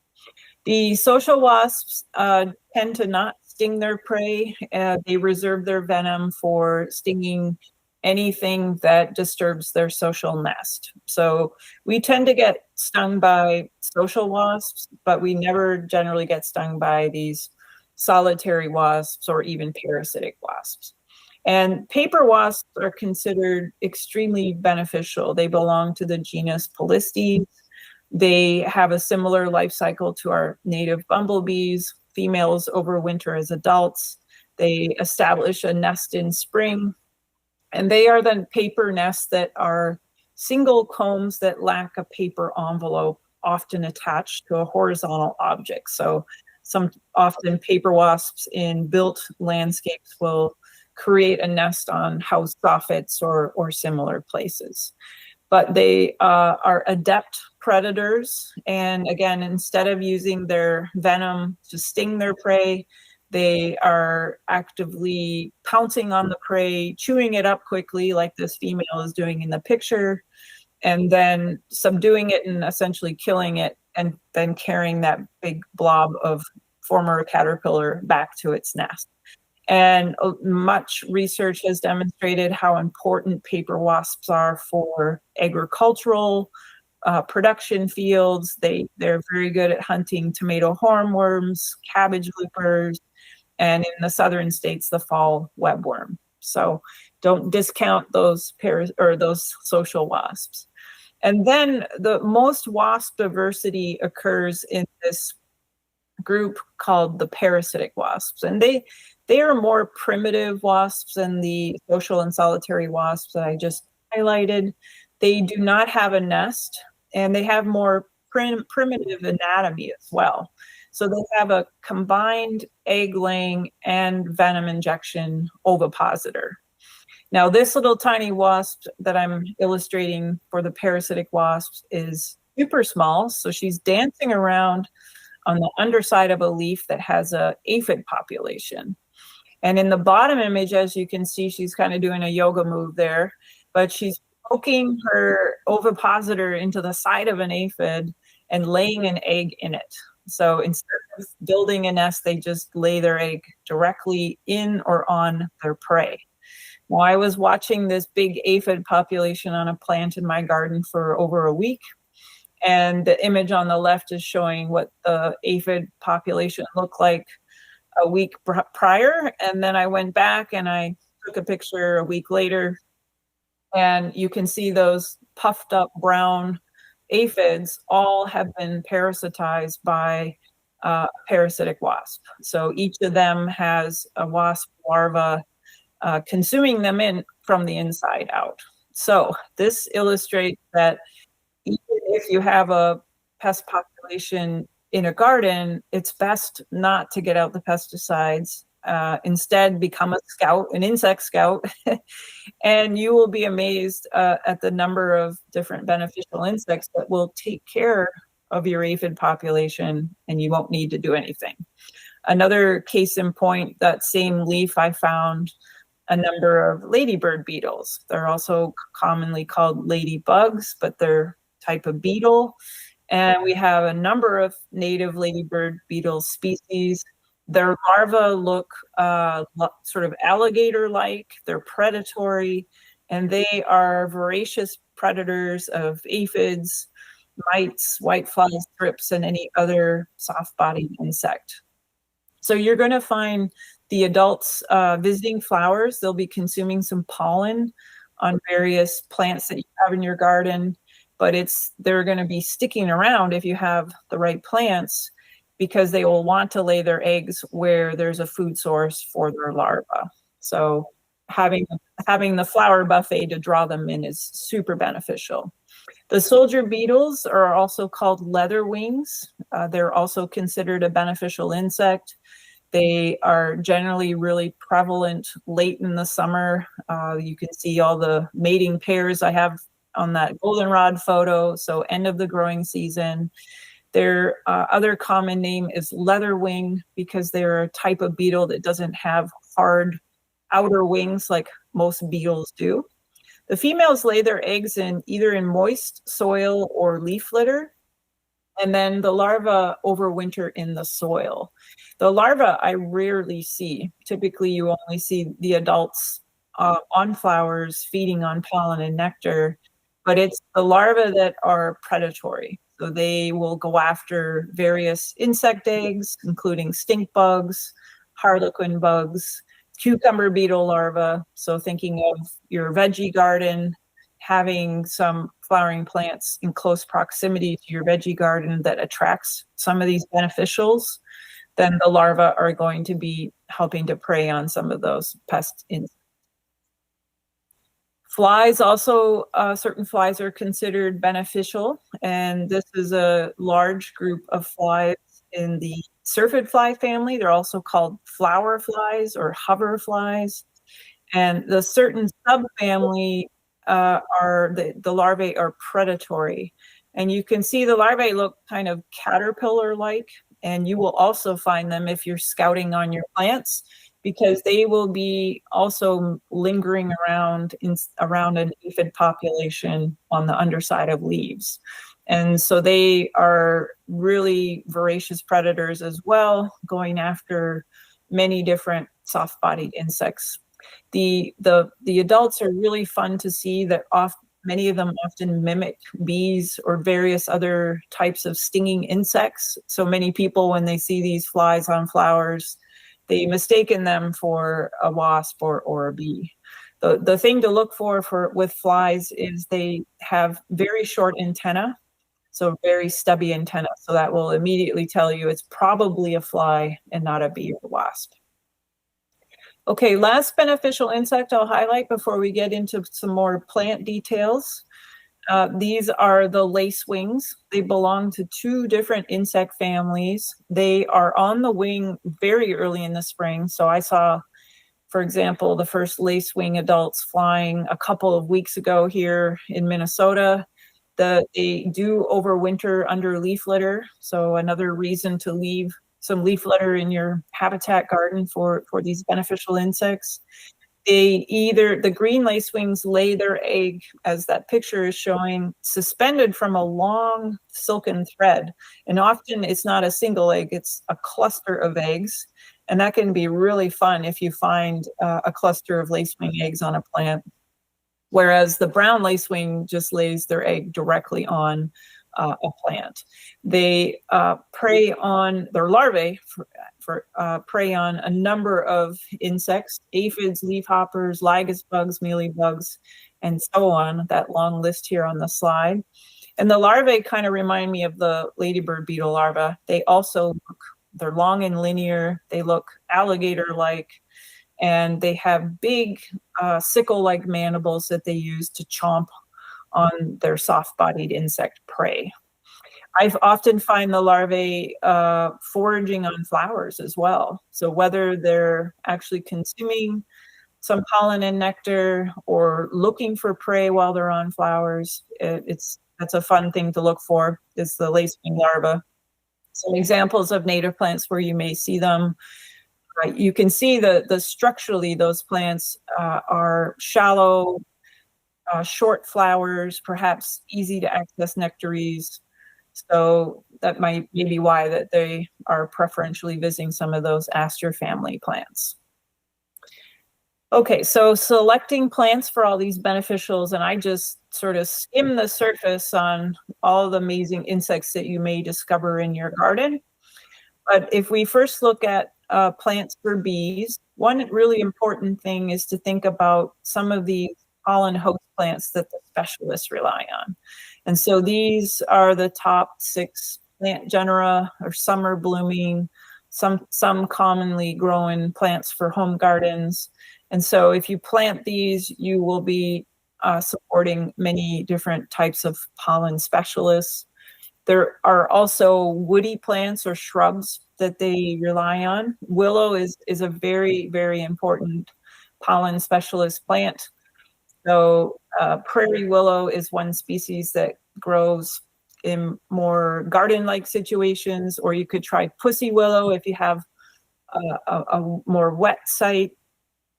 The social wasps tend to not sting their prey. They reserve their venom for stinging anything that disturbs their social nest. So we tend to get stung by social wasps, but we never generally get stung by these solitary wasps or even parasitic wasps. And paper wasps are considered extremely beneficial. They belong to the genus Pollistes. They have a similar life cycle to our native bumblebees. Females overwinter as adults. They establish a nest in spring. And they are the paper nests that are single combs that lack a paper envelope, often attached to a horizontal object. So often paper wasps in built landscapes will create a nest on house soffits or similar places. But they are adept predators. And again, instead of using their venom to sting their prey, they are actively pouncing on the prey, chewing it up quickly like this female is doing in the picture, and then subduing it and essentially killing it, and then carrying that big blob of former caterpillar back to its nest. And much research has demonstrated how important paper wasps are for agricultural production fields. They're very good at hunting tomato hornworms, cabbage loopers, and in the southern states, the fall webworm. So don't discount those those social wasps. And then the most wasp diversity occurs in this group called the parasitic wasps. And they are more primitive wasps than the social and solitary wasps that I just highlighted. They do not have a nest, and they have more primitive anatomy as well. So they have a combined egg-laying and venom injection ovipositor. Now, this little tiny wasp that I'm illustrating for the parasitic wasps is super small. So she's dancing around on the underside of a leaf that has a aphid population. And in the bottom image, as you can see, she's kind of doing a yoga move there, but she's poking her ovipositor into the side of an aphid and laying an egg in it. So instead of building a nest, they just lay their egg directly in or on their prey. Now, I was watching this big aphid population on a plant in my garden for over a week. And the image on the left is showing what the aphid population looked like a week prior. And then I went back and I took a picture a week later, and you can see those puffed up brown aphids all have been parasitized by parasitic wasp. So each of them has a wasp larva consuming them from the inside out. So this illustrates that even if you have a pest population in a garden, it's best not to get out the pesticides. Instead, become an insect scout, and you will be amazed at the number of different beneficial insects that will take care of your aphid population, and you won't need to do anything. Another case in point, that same leaf, I found a number of ladybird beetles. They're also commonly called ladybugs, but they're type of beetle. And we have a number of native ladybird beetle species. Their larvae look sort of alligator-like. They're predatory, and they are voracious predators of aphids, mites, whiteflies, thrips, and any other soft-bodied insect. So you're going to find the adults visiting flowers. They'll be consuming some pollen on various plants that you have in your garden, but they're going to be sticking around if you have the right plants, because they will want to lay their eggs where there's a food source for their larvae. So having the flower buffet to draw them in is super beneficial. The soldier beetles are also called leatherwings. They're also considered a beneficial insect. They are generally really prevalent late in the summer. You can see all the mating pairs I have on that goldenrod photo, so end of the growing season. Their other common name is leatherwing because they're a type of beetle that doesn't have hard outer wings like most beetles do. The females lay their eggs either in moist soil or leaf litter, and then the larvae overwinter in the soil. The larvae I rarely see. Typically, you only see the adults on flowers feeding on pollen and nectar, but it's the larvae that are predatory. So they will go after various insect eggs, including stink bugs, harlequin bugs, cucumber beetle larvae. So thinking of your veggie garden, having some flowering plants in close proximity to your veggie garden that attracts some of these beneficials, then the larvae are going to be helping to prey on some of those pest insects. Flies also, certain flies are considered beneficial, and this is a large group of flies in the syrphid fly family. They're also called flower flies or hover flies. And the certain subfamily the larvae are predatory. And you can see the larvae look kind of caterpillar-like, and you will also find them if you're scouting on your plants, because they will be also lingering around an aphid population on the underside of leaves. And so they are really voracious predators as well, going after many different soft-bodied insects. The adults are really fun to see. That many of them often mimic bees or various other types of stinging insects. So many people, when they see these flies on flowers, they mistaken them for a wasp or a bee. The thing to look for with flies is they have very short antennae, so very stubby antennae. So that will immediately tell you it's probably a fly and not a bee or a wasp. Okay, last beneficial insect I'll highlight before we get into some more plant details. These are the lacewings. They belong to two different insect families. They are on the wing very early in the spring. So I saw, for example, the first lacewing adults flying a couple of weeks ago here in Minnesota. They do overwinter under leaf litter, so another reason to leave some leaf litter in your habitat garden for these beneficial insects. The green lacewings lay their egg, as that picture is showing, suspended from a long silken thread. And often it's not a single egg, it's a cluster of eggs. And that can be really fun if you find a cluster of lacewing eggs on a plant. Whereas the brown lacewing just lays their egg directly on a plant. They prey on their larvae, prey on a number of insects: aphids, leafhoppers, lygus bugs, mealybugs, and so on. That long list here on the slide. And the larvae kind of remind me of the ladybird beetle larvae. They also they're long and linear. They look alligator-like, and they have big sickle-like mandibles that they use to chomp on their soft-bodied insect prey. I've often find the larvae foraging on flowers as well. So whether they're actually consuming some pollen and nectar or looking for prey while they're on flowers, that's a fun thing to look for, is the lacewing larva. Some examples of native plants where you may see them. You can see the structurally, those plants are shallow, short flowers, perhaps easy to access nectaries. So that might be why that they are preferentially visiting some of those aster family plants. Okay, so selecting plants for all these beneficials, and I just sort of skim the surface on all the amazing insects that you may discover in your garden. But if we first look at plants for bees, one really important thing is to think about some of the pollen host plants that the specialists rely on. And so these are the top 6 plant genera or summer blooming, some commonly grown plants for home gardens. And so if you plant these, you will be supporting many different types of pollen specialists. There are also woody plants or shrubs that they rely on. Willow is a very, very important pollen specialist plant. So prairie willow is one species that grows in more garden-like situations, or you could try pussy willow if you have a more wet site.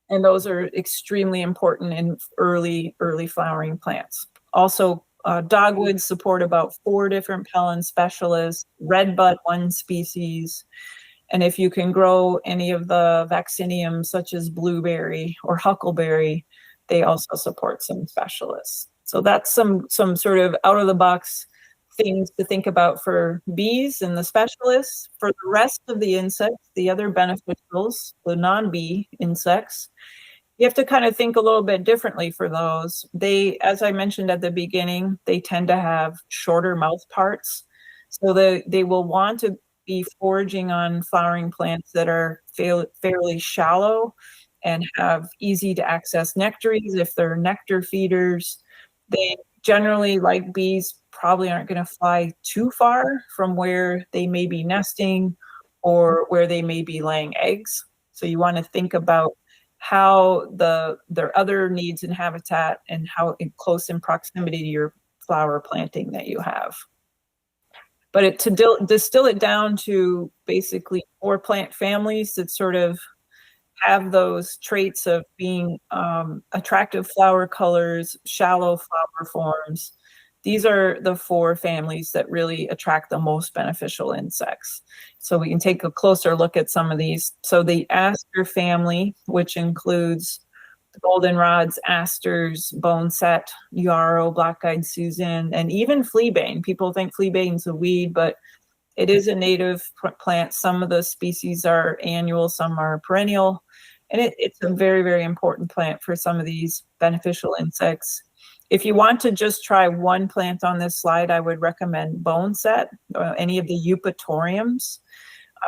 And those are extremely important in early flowering plants. Also, dogwoods support about 4 different pollen specialists, redbud, one species. And if you can grow any of the vacciniums, such as blueberry or huckleberry, they also support some specialists. So that's some sort of out-of-the-box things to think about for bees and the specialists. For the rest of the insects, the other beneficials, the non-bee insects, you have to kind of think a little bit differently for those. They, as I mentioned at the beginning, they tend to have shorter mouth parts. So they will want to be foraging on flowering plants that are fairly shallow and have easy to access nectaries. If they're nectar feeders, they generally, like bees, probably aren't going to fly too far from where they may be nesting or where they may be laying eggs. So you want to think about how their other needs in habitat and how close in proximity to your flower planting that you have. But to distill it down to basically 4 plant families that sort of have those traits of being attractive flower colors, shallow flower forms. These are the 4 families that really attract the most beneficial insects. So we can take a closer look at some of these. So the aster family, which includes the goldenrods, asters, boneset, yarrow, black-eyed Susan, and even fleabane. People think fleabane's a weed, but it is a native plant. Some of the species are annual, some are perennial. And it's a very, very important plant for some of these beneficial insects. If you want to just try one plant on this slide, I would recommend boneset, any of the eupatoriums.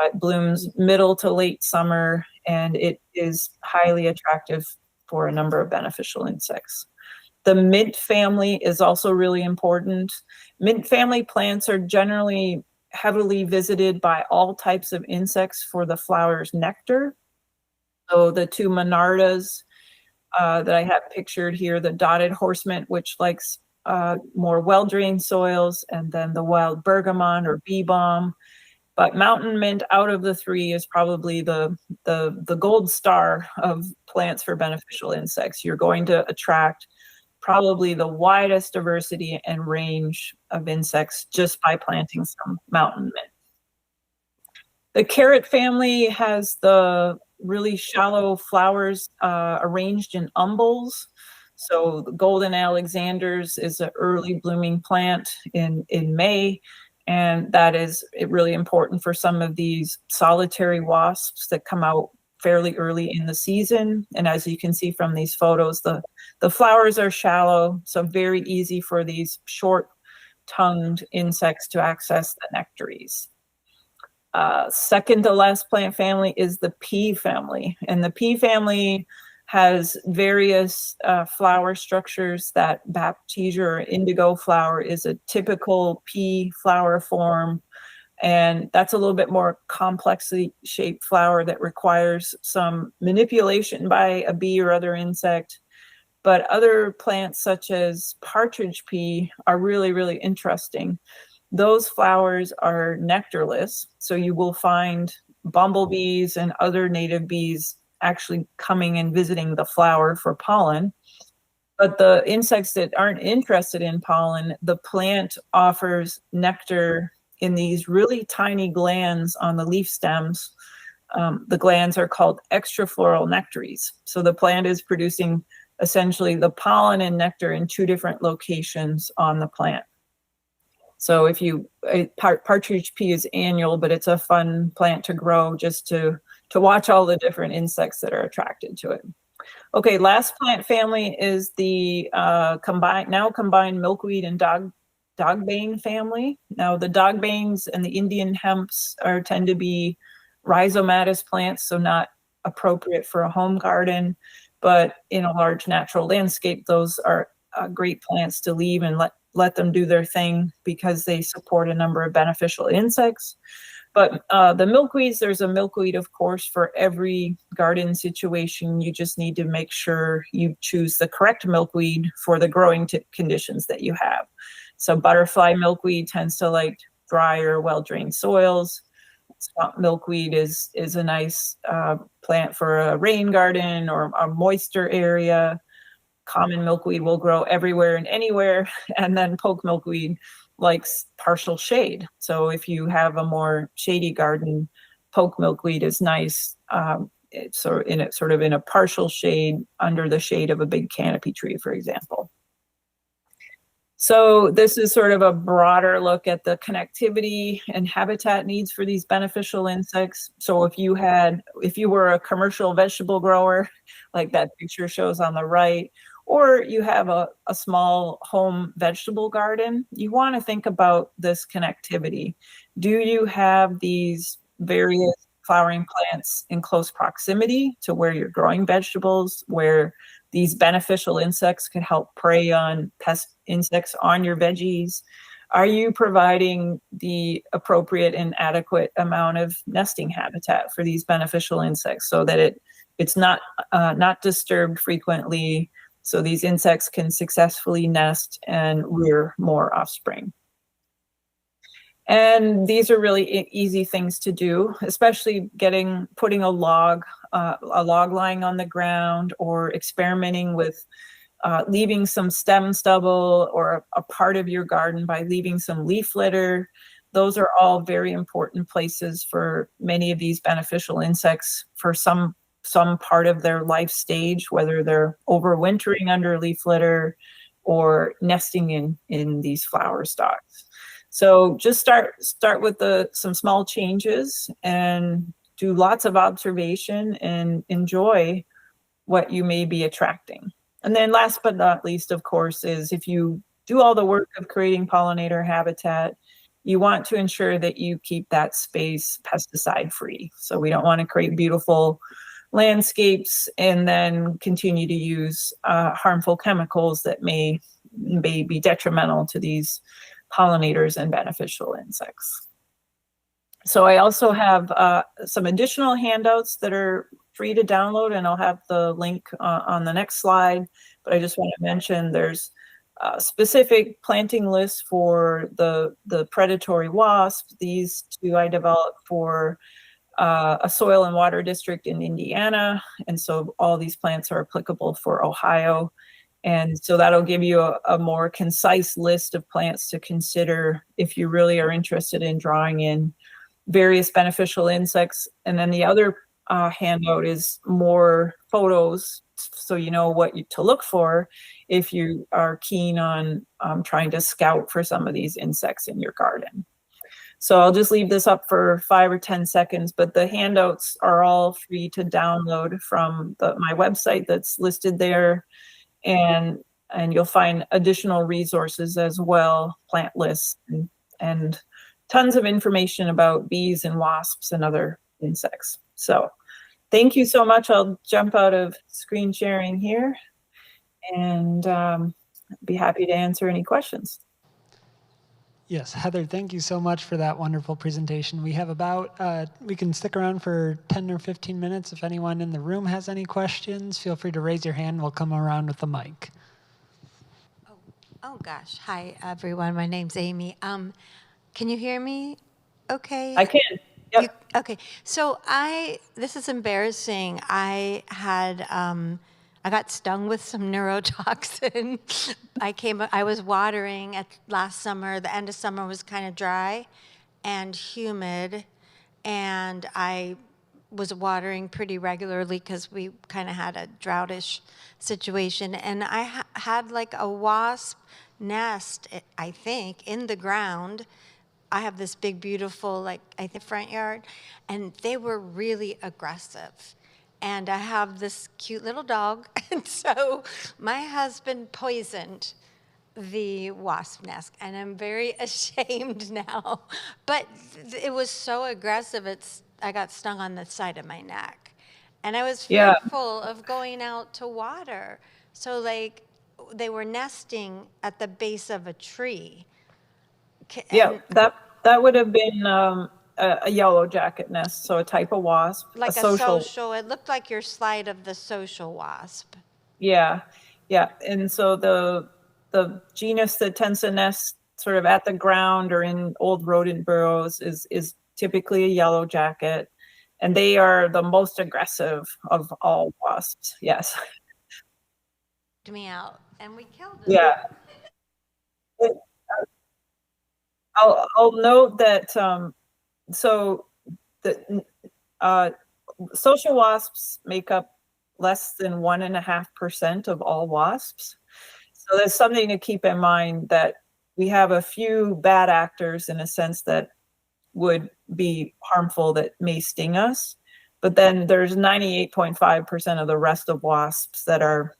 It blooms middle to late summer, and it is highly attractive for a number of beneficial insects. The mint family is also really important. Mint family plants are generally heavily visited by all types of insects for the flower's nectar. So the 2 monardas that I have pictured here, the dotted horsemint, which likes more well-drained soils, and then the wild bergamot or bee balm. But mountain mint out of the three is probably the gold star of plants for beneficial insects. You're going to attract probably the widest diversity and range of insects just by planting some mountain mint. The carrot family has the really shallow flowers arranged in umbels. So the golden Alexander's is an early blooming plant in May. And that is really important for some of these solitary wasps that come out fairly early in the season. And as you can see from these photos, the flowers are shallow, so very easy for these short-tongued insects to access the nectaries. Second to last plant family is the pea family. And the pea family has various flower structures. That baptisia or indigo flower is a typical pea flower form. And that's a little bit more complexly shaped flower that requires some manipulation by a bee or other insect. But other plants such as partridge pea are really, really interesting. Those flowers are nectarless, so you will find bumblebees and other native bees actually coming and visiting the flower for pollen. But the insects that aren't interested in pollen, the plant offers nectar in these really tiny glands on the leaf stems. The glands are called extrafloral nectaries. So the plant is producing essentially the pollen and nectar in two different locations on the plant. So if you, partridge pea is annual, but it's a fun plant to grow just to watch all the different insects that are attracted to it. Okay, last plant family is the combined milkweed and dogbane family. Now the dogbanes and the Indian hemps tend to be rhizomatous plants, so not appropriate for a home garden, but in a large natural landscape, those are great plants to leave and let them do their thing because they support a number of beneficial insects. But the milkweeds, there's a milkweed, of course, for every garden situation. You just need to make sure you choose the correct milkweed for the growing conditions that you have. So butterfly milkweed tends to like drier, well-drained soils. Swamp milkweed is a nice plant for a rain garden or a moister area. Common milkweed will grow everywhere and anywhere. And then poke milkweed likes partial shade. So if you have a more shady garden, poke milkweed is nice. It's sort of in a partial shade under the shade of a big canopy tree, for example. So this is sort of a broader look at the connectivity and habitat needs for these beneficial insects. So if you were a commercial vegetable grower, like that picture shows on the right, or you have a small home vegetable garden, you want to think about this connectivity. Do you have these various flowering plants in close proximity to where you're growing vegetables, where these beneficial insects could help prey on pest insects on your veggies? Are you providing the appropriate and adequate amount of nesting habitat for these beneficial insects so that it's not disturbed frequently, so these insects can successfully nest and rear more offspring? And these are really easy things to do, especially putting a log lying on the ground, or experimenting with leaving some stem stubble or a part of your garden by leaving some leaf litter. Those are all very important places for many of these beneficial insects for some part of their life stage, whether they're overwintering under leaf litter or nesting in these flower stalks. So just start with some small changes and do lots of observation and enjoy what you may be attracting. And then last but not least, of course, is if you do all the work of creating pollinator habitat, you want to ensure that you keep that space pesticide free. So we don't want to create beautiful landscapes and then continue to use harmful chemicals that may be detrimental to these pollinators and beneficial insects. So I also have some additional handouts that are free to download, and I'll have the link on the next slide. But I just want to mention there's specific planting lists for the predatory wasp. These two I developed for a soil and water district in Indiana. And so all these plants are applicable for Ohio. And so that'll give you a more concise list of plants to consider if you really are interested in drawing in various beneficial insects. And then the other handout is more photos, so you know what to look for if you are keen on trying to scout for some of these insects in your garden. So I'll just leave this up for 5 or 10 seconds, but the handouts are all free to download from my website that's listed there. And you'll find additional resources as well, plant lists and tons of information about bees and wasps and other insects. So thank you so much. I'll jump out of screen sharing here and be happy to answer any questions. Yes, Heather, thank you so much for that wonderful presentation. We have about, we can stick around for 10 or 15 minutes. If anyone in the room has any questions, feel free to raise your hand. We'll come around with the mic. Oh gosh. Hi, everyone. My name's Amy. Can you hear me okay? I can. Yep. Okay. So this is embarrassing. I got stung with some neurotoxin. I was watering last summer. The end of summer was kind of dry and humid, and I was watering pretty regularly because we kind of had a droughtish situation. And I had like a wasp nest, I think, in the ground. I have this big, beautiful, front yard, and they were really aggressive. And I have this cute little dog, and so my husband poisoned the wasp nest, and I'm very ashamed now. But it was so aggressive, I got stung on the side of my neck. And I was fearful of going out to water. So they were nesting at the base of a tree. Yeah, that would have been a yellow jacket nest, so a type of wasp. Like a social, it looked like your slide of the social wasp. Yeah. And so the genus that tends to nest sort of at the ground or in old rodent burrows is typically a yellow jacket. And they are the most aggressive of all wasps. Yes. Me out, and we killed it. Yeah. I'll note that so the social wasps make up less than 1.5% of all wasps. So there's something to keep in mind, that we have a few bad actors in a sense that would be harmful, that may sting us. But then there's 98.5% of the rest of wasps that are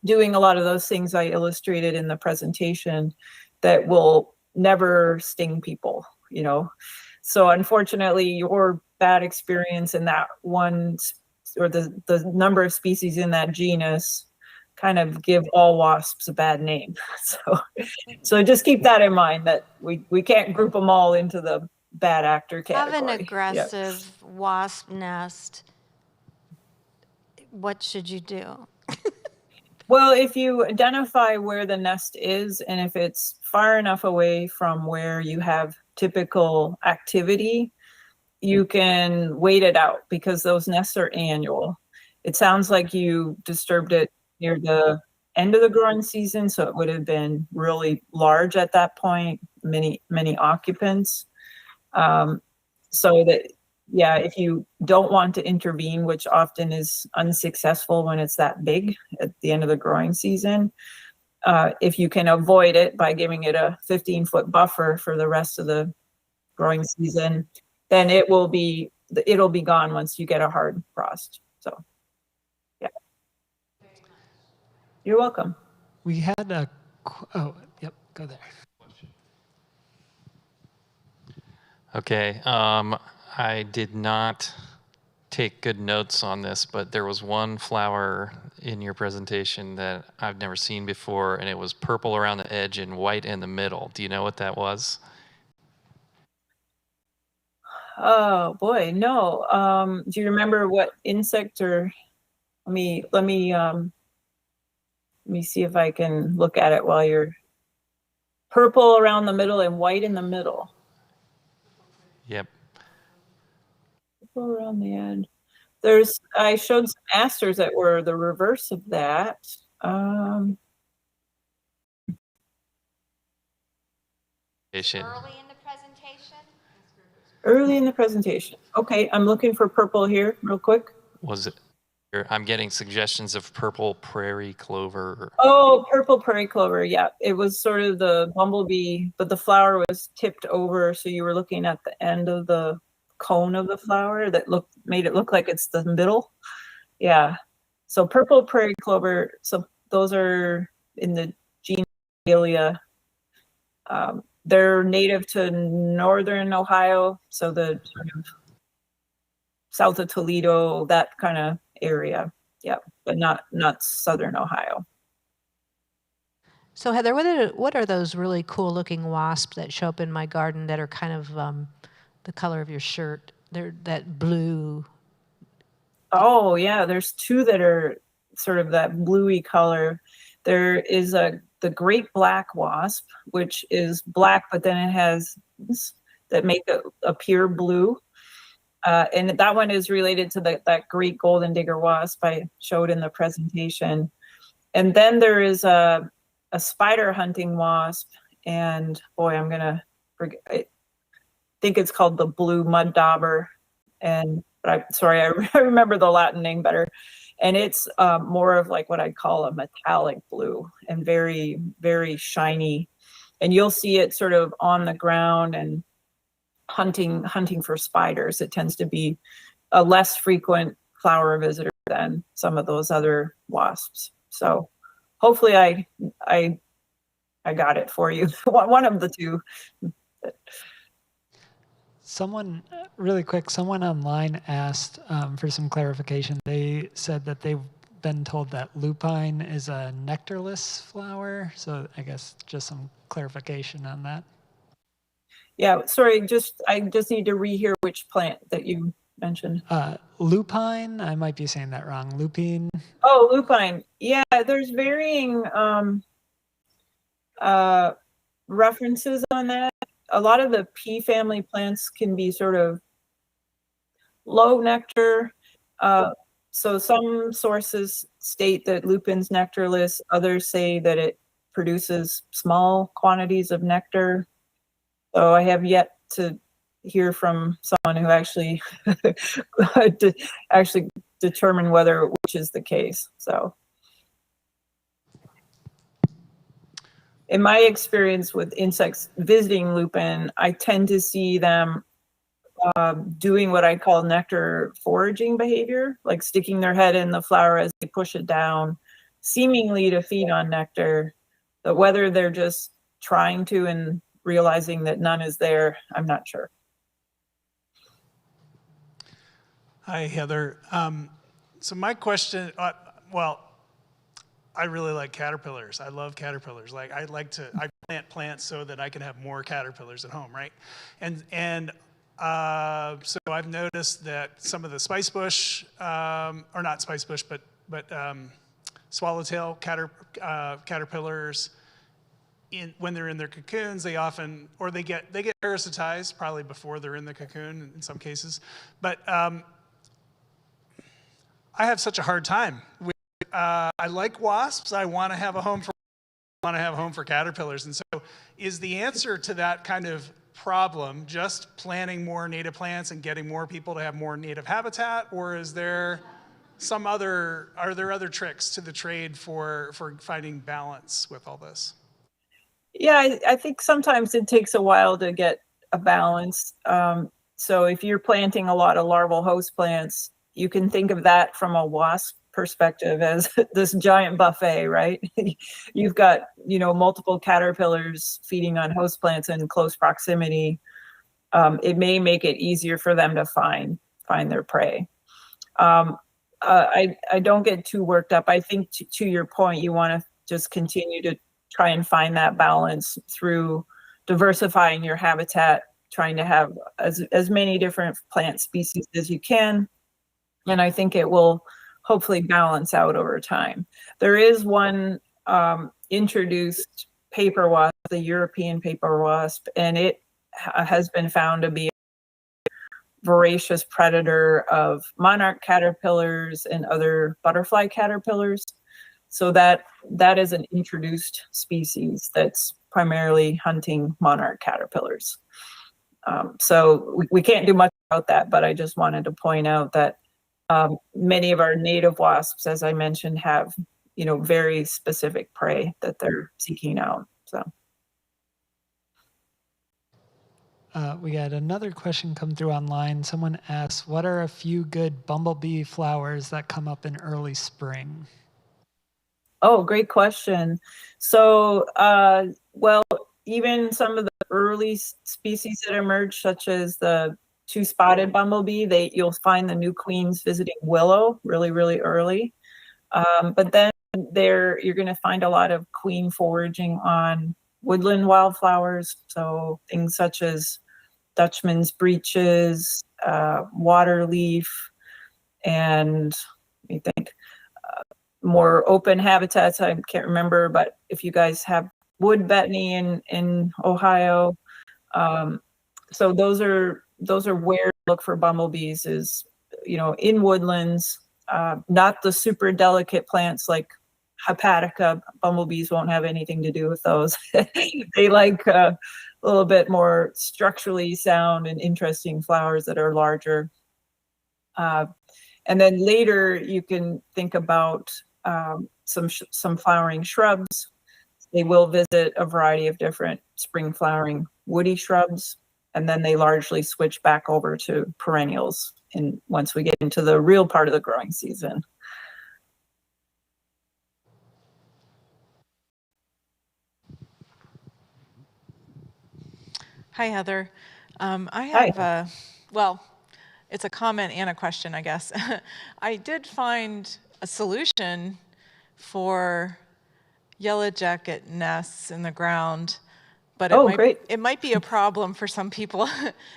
doing a lot of those things I illustrated in the presentation that will never sting people, So unfortunately, your bad experience in that one, or the number of species in that genus, kind of give all wasps a bad name. So just keep that in mind, that we can't group them all into the bad actor category. Have an aggressive wasp nest. What should you do? Well, if you identify where the nest is, and if it's far enough away from where you have typical activity, you can wait it out, because those nests are annual. It sounds like you disturbed it near the end of the growing season, so it would have been really large at that point, many occupants. So that, if you don't want to intervene, which often is unsuccessful when it's that big at the end of the growing season, if you can avoid it by giving it a 15-foot buffer for the rest of the growing season, then it'll be gone once you get a hard frost. So, yeah. You're welcome. We had go there. Okay, I did not take good notes on this, but there was one flower in your presentation that I've never seen before, and it was purple around the edge and white in the middle. Do you know what that was? Oh boy, no. Do you remember what insect, or let me Let me see if I can look at it while you're purple around the middle and white in the middle. Yep. Purple around the end. I showed some asters that were the reverse of that. Early in the presentation? Early in the presentation. Okay, I'm looking for purple here real quick. Was it? I'm getting suggestions of purple prairie clover. Oh, purple prairie clover. Yeah, it was sort of the bumblebee, but the flower was tipped over, so you were looking at the end of the cone of the flower that made it look like it's the middle. Yeah. So purple prairie clover. So those are in the genus Dahlia. They're native to northern Ohio, so the sort of south of Toledo, that kind of area. Yeah, but not southern Ohio. So Heather, what are those really cool looking wasps that show up in my garden that are kind of the color of your shirt? They're that blue. Oh yeah, there's two that are sort of that bluey color. There is the great black wasp, which is black, but then it has that make it appear blue. And that one is related to that great golden digger wasp I showed in the presentation. And then there is a spider hunting wasp, and boy, I'm gonna forget. I think it's called the blue mud dauber, but I remember the Latin name better. And it's more of like what I'd call a metallic blue and very, very shiny. And you'll see it sort of on the ground and hunting for spiders. It tends to be a less frequent flower visitor than some of those other wasps. So hopefully I got it for you. One of the two. Someone, really quick, someone online asked for some clarification. They said that they've been told that lupine is a nectarless flower. So I guess just some clarification on that. Yeah, sorry, I just need to rehear which plant that you mentioned. Lupine, I might be saying that wrong. Lupine. Oh, lupine. Yeah, there's varying references on that. A lot of the pea family plants can be sort of low nectar. So some sources state that lupine's nectarless. Others say that it produces small quantities of nectar. So I have yet to hear from someone who actually actually determine which is the case. So in my experience with insects visiting lupine, I tend to see them doing what I call nectar foraging behavior, like sticking their head in the flower as they push it down, seemingly to feed on nectar. But whether they're just trying to and realizing that none is there, I'm not sure. Hi, Heather. So my question, I really like caterpillars. I love caterpillars. I plant plants so that I can have more caterpillars at home, right? And so I've noticed that some of the spicebush, or not spicebush, but swallowtail caterpillars, when they're in their cocoons, they often, or they get parasitized probably before they're in the cocoon in some cases. But I have such a hard time with. I like wasps. I want to have a home for caterpillars. And so, is the answer to that kind of problem just planting more native plants and getting more people to have more native habitat, or is there are there other tricks to the trade for finding balance with all this? Yeah, I think sometimes it takes a while to get a balance. So if you're planting a lot of larval host plants, you can think of that from a wasp perspective as this giant buffet, right? You've got, multiple caterpillars feeding on host plants in close proximity. It may make it easier for them to find their prey. I don't get too worked up. I think to your point, you want to just continue to try and find that balance through diversifying your habitat, trying to have as many different plant species as you can. And I think it will hopefully balance out over time. There is one introduced paper wasp, the European paper wasp, and it has been found to be a voracious predator of monarch caterpillars and other butterfly caterpillars. So that is an introduced species that's primarily hunting monarch caterpillars. So we can't do much about that, but I just wanted to point out that many of our native wasps, as I mentioned, have, you know, very specific prey that they're seeking out. So we got another question come through online. Someone asks, what are a few good bumblebee flowers that come up in early spring? Oh, great question. So, well, even some of the early species that emerge, such as the two-spotted bumblebee, you'll find the new queens visiting willow really, really early. But then you're going to find a lot of queen foraging on woodland wildflowers. So things such as Dutchman's breeches, water leaf, and let me think, more open habitats. I can't remember, but if you guys have wood betony in Ohio, so those are where to look for bumblebees, is, you know, in woodlands, not the super delicate plants like hepatica. Bumblebees won't have anything to do with those. They like a little bit more structurally sound and interesting flowers that are larger. And then later you can think about some flowering shrubs. They will visit a variety of different spring flowering woody shrubs, and then they largely switch back over to perennials once we get into the real part of the growing season. Hi, Heather. I have, well, it's a comment and a question, I guess. I did find a solution for yellow jacket nests in the ground, but it might be a problem for some people,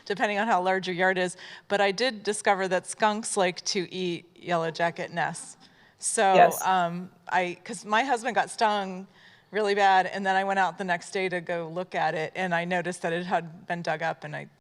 depending on how large your yard is. But I did discover that skunks like to eat yellow jacket nests. So, yes. Because my husband got stung really bad, and then I went out the next day to go look at it, and I noticed that it had been dug up, and I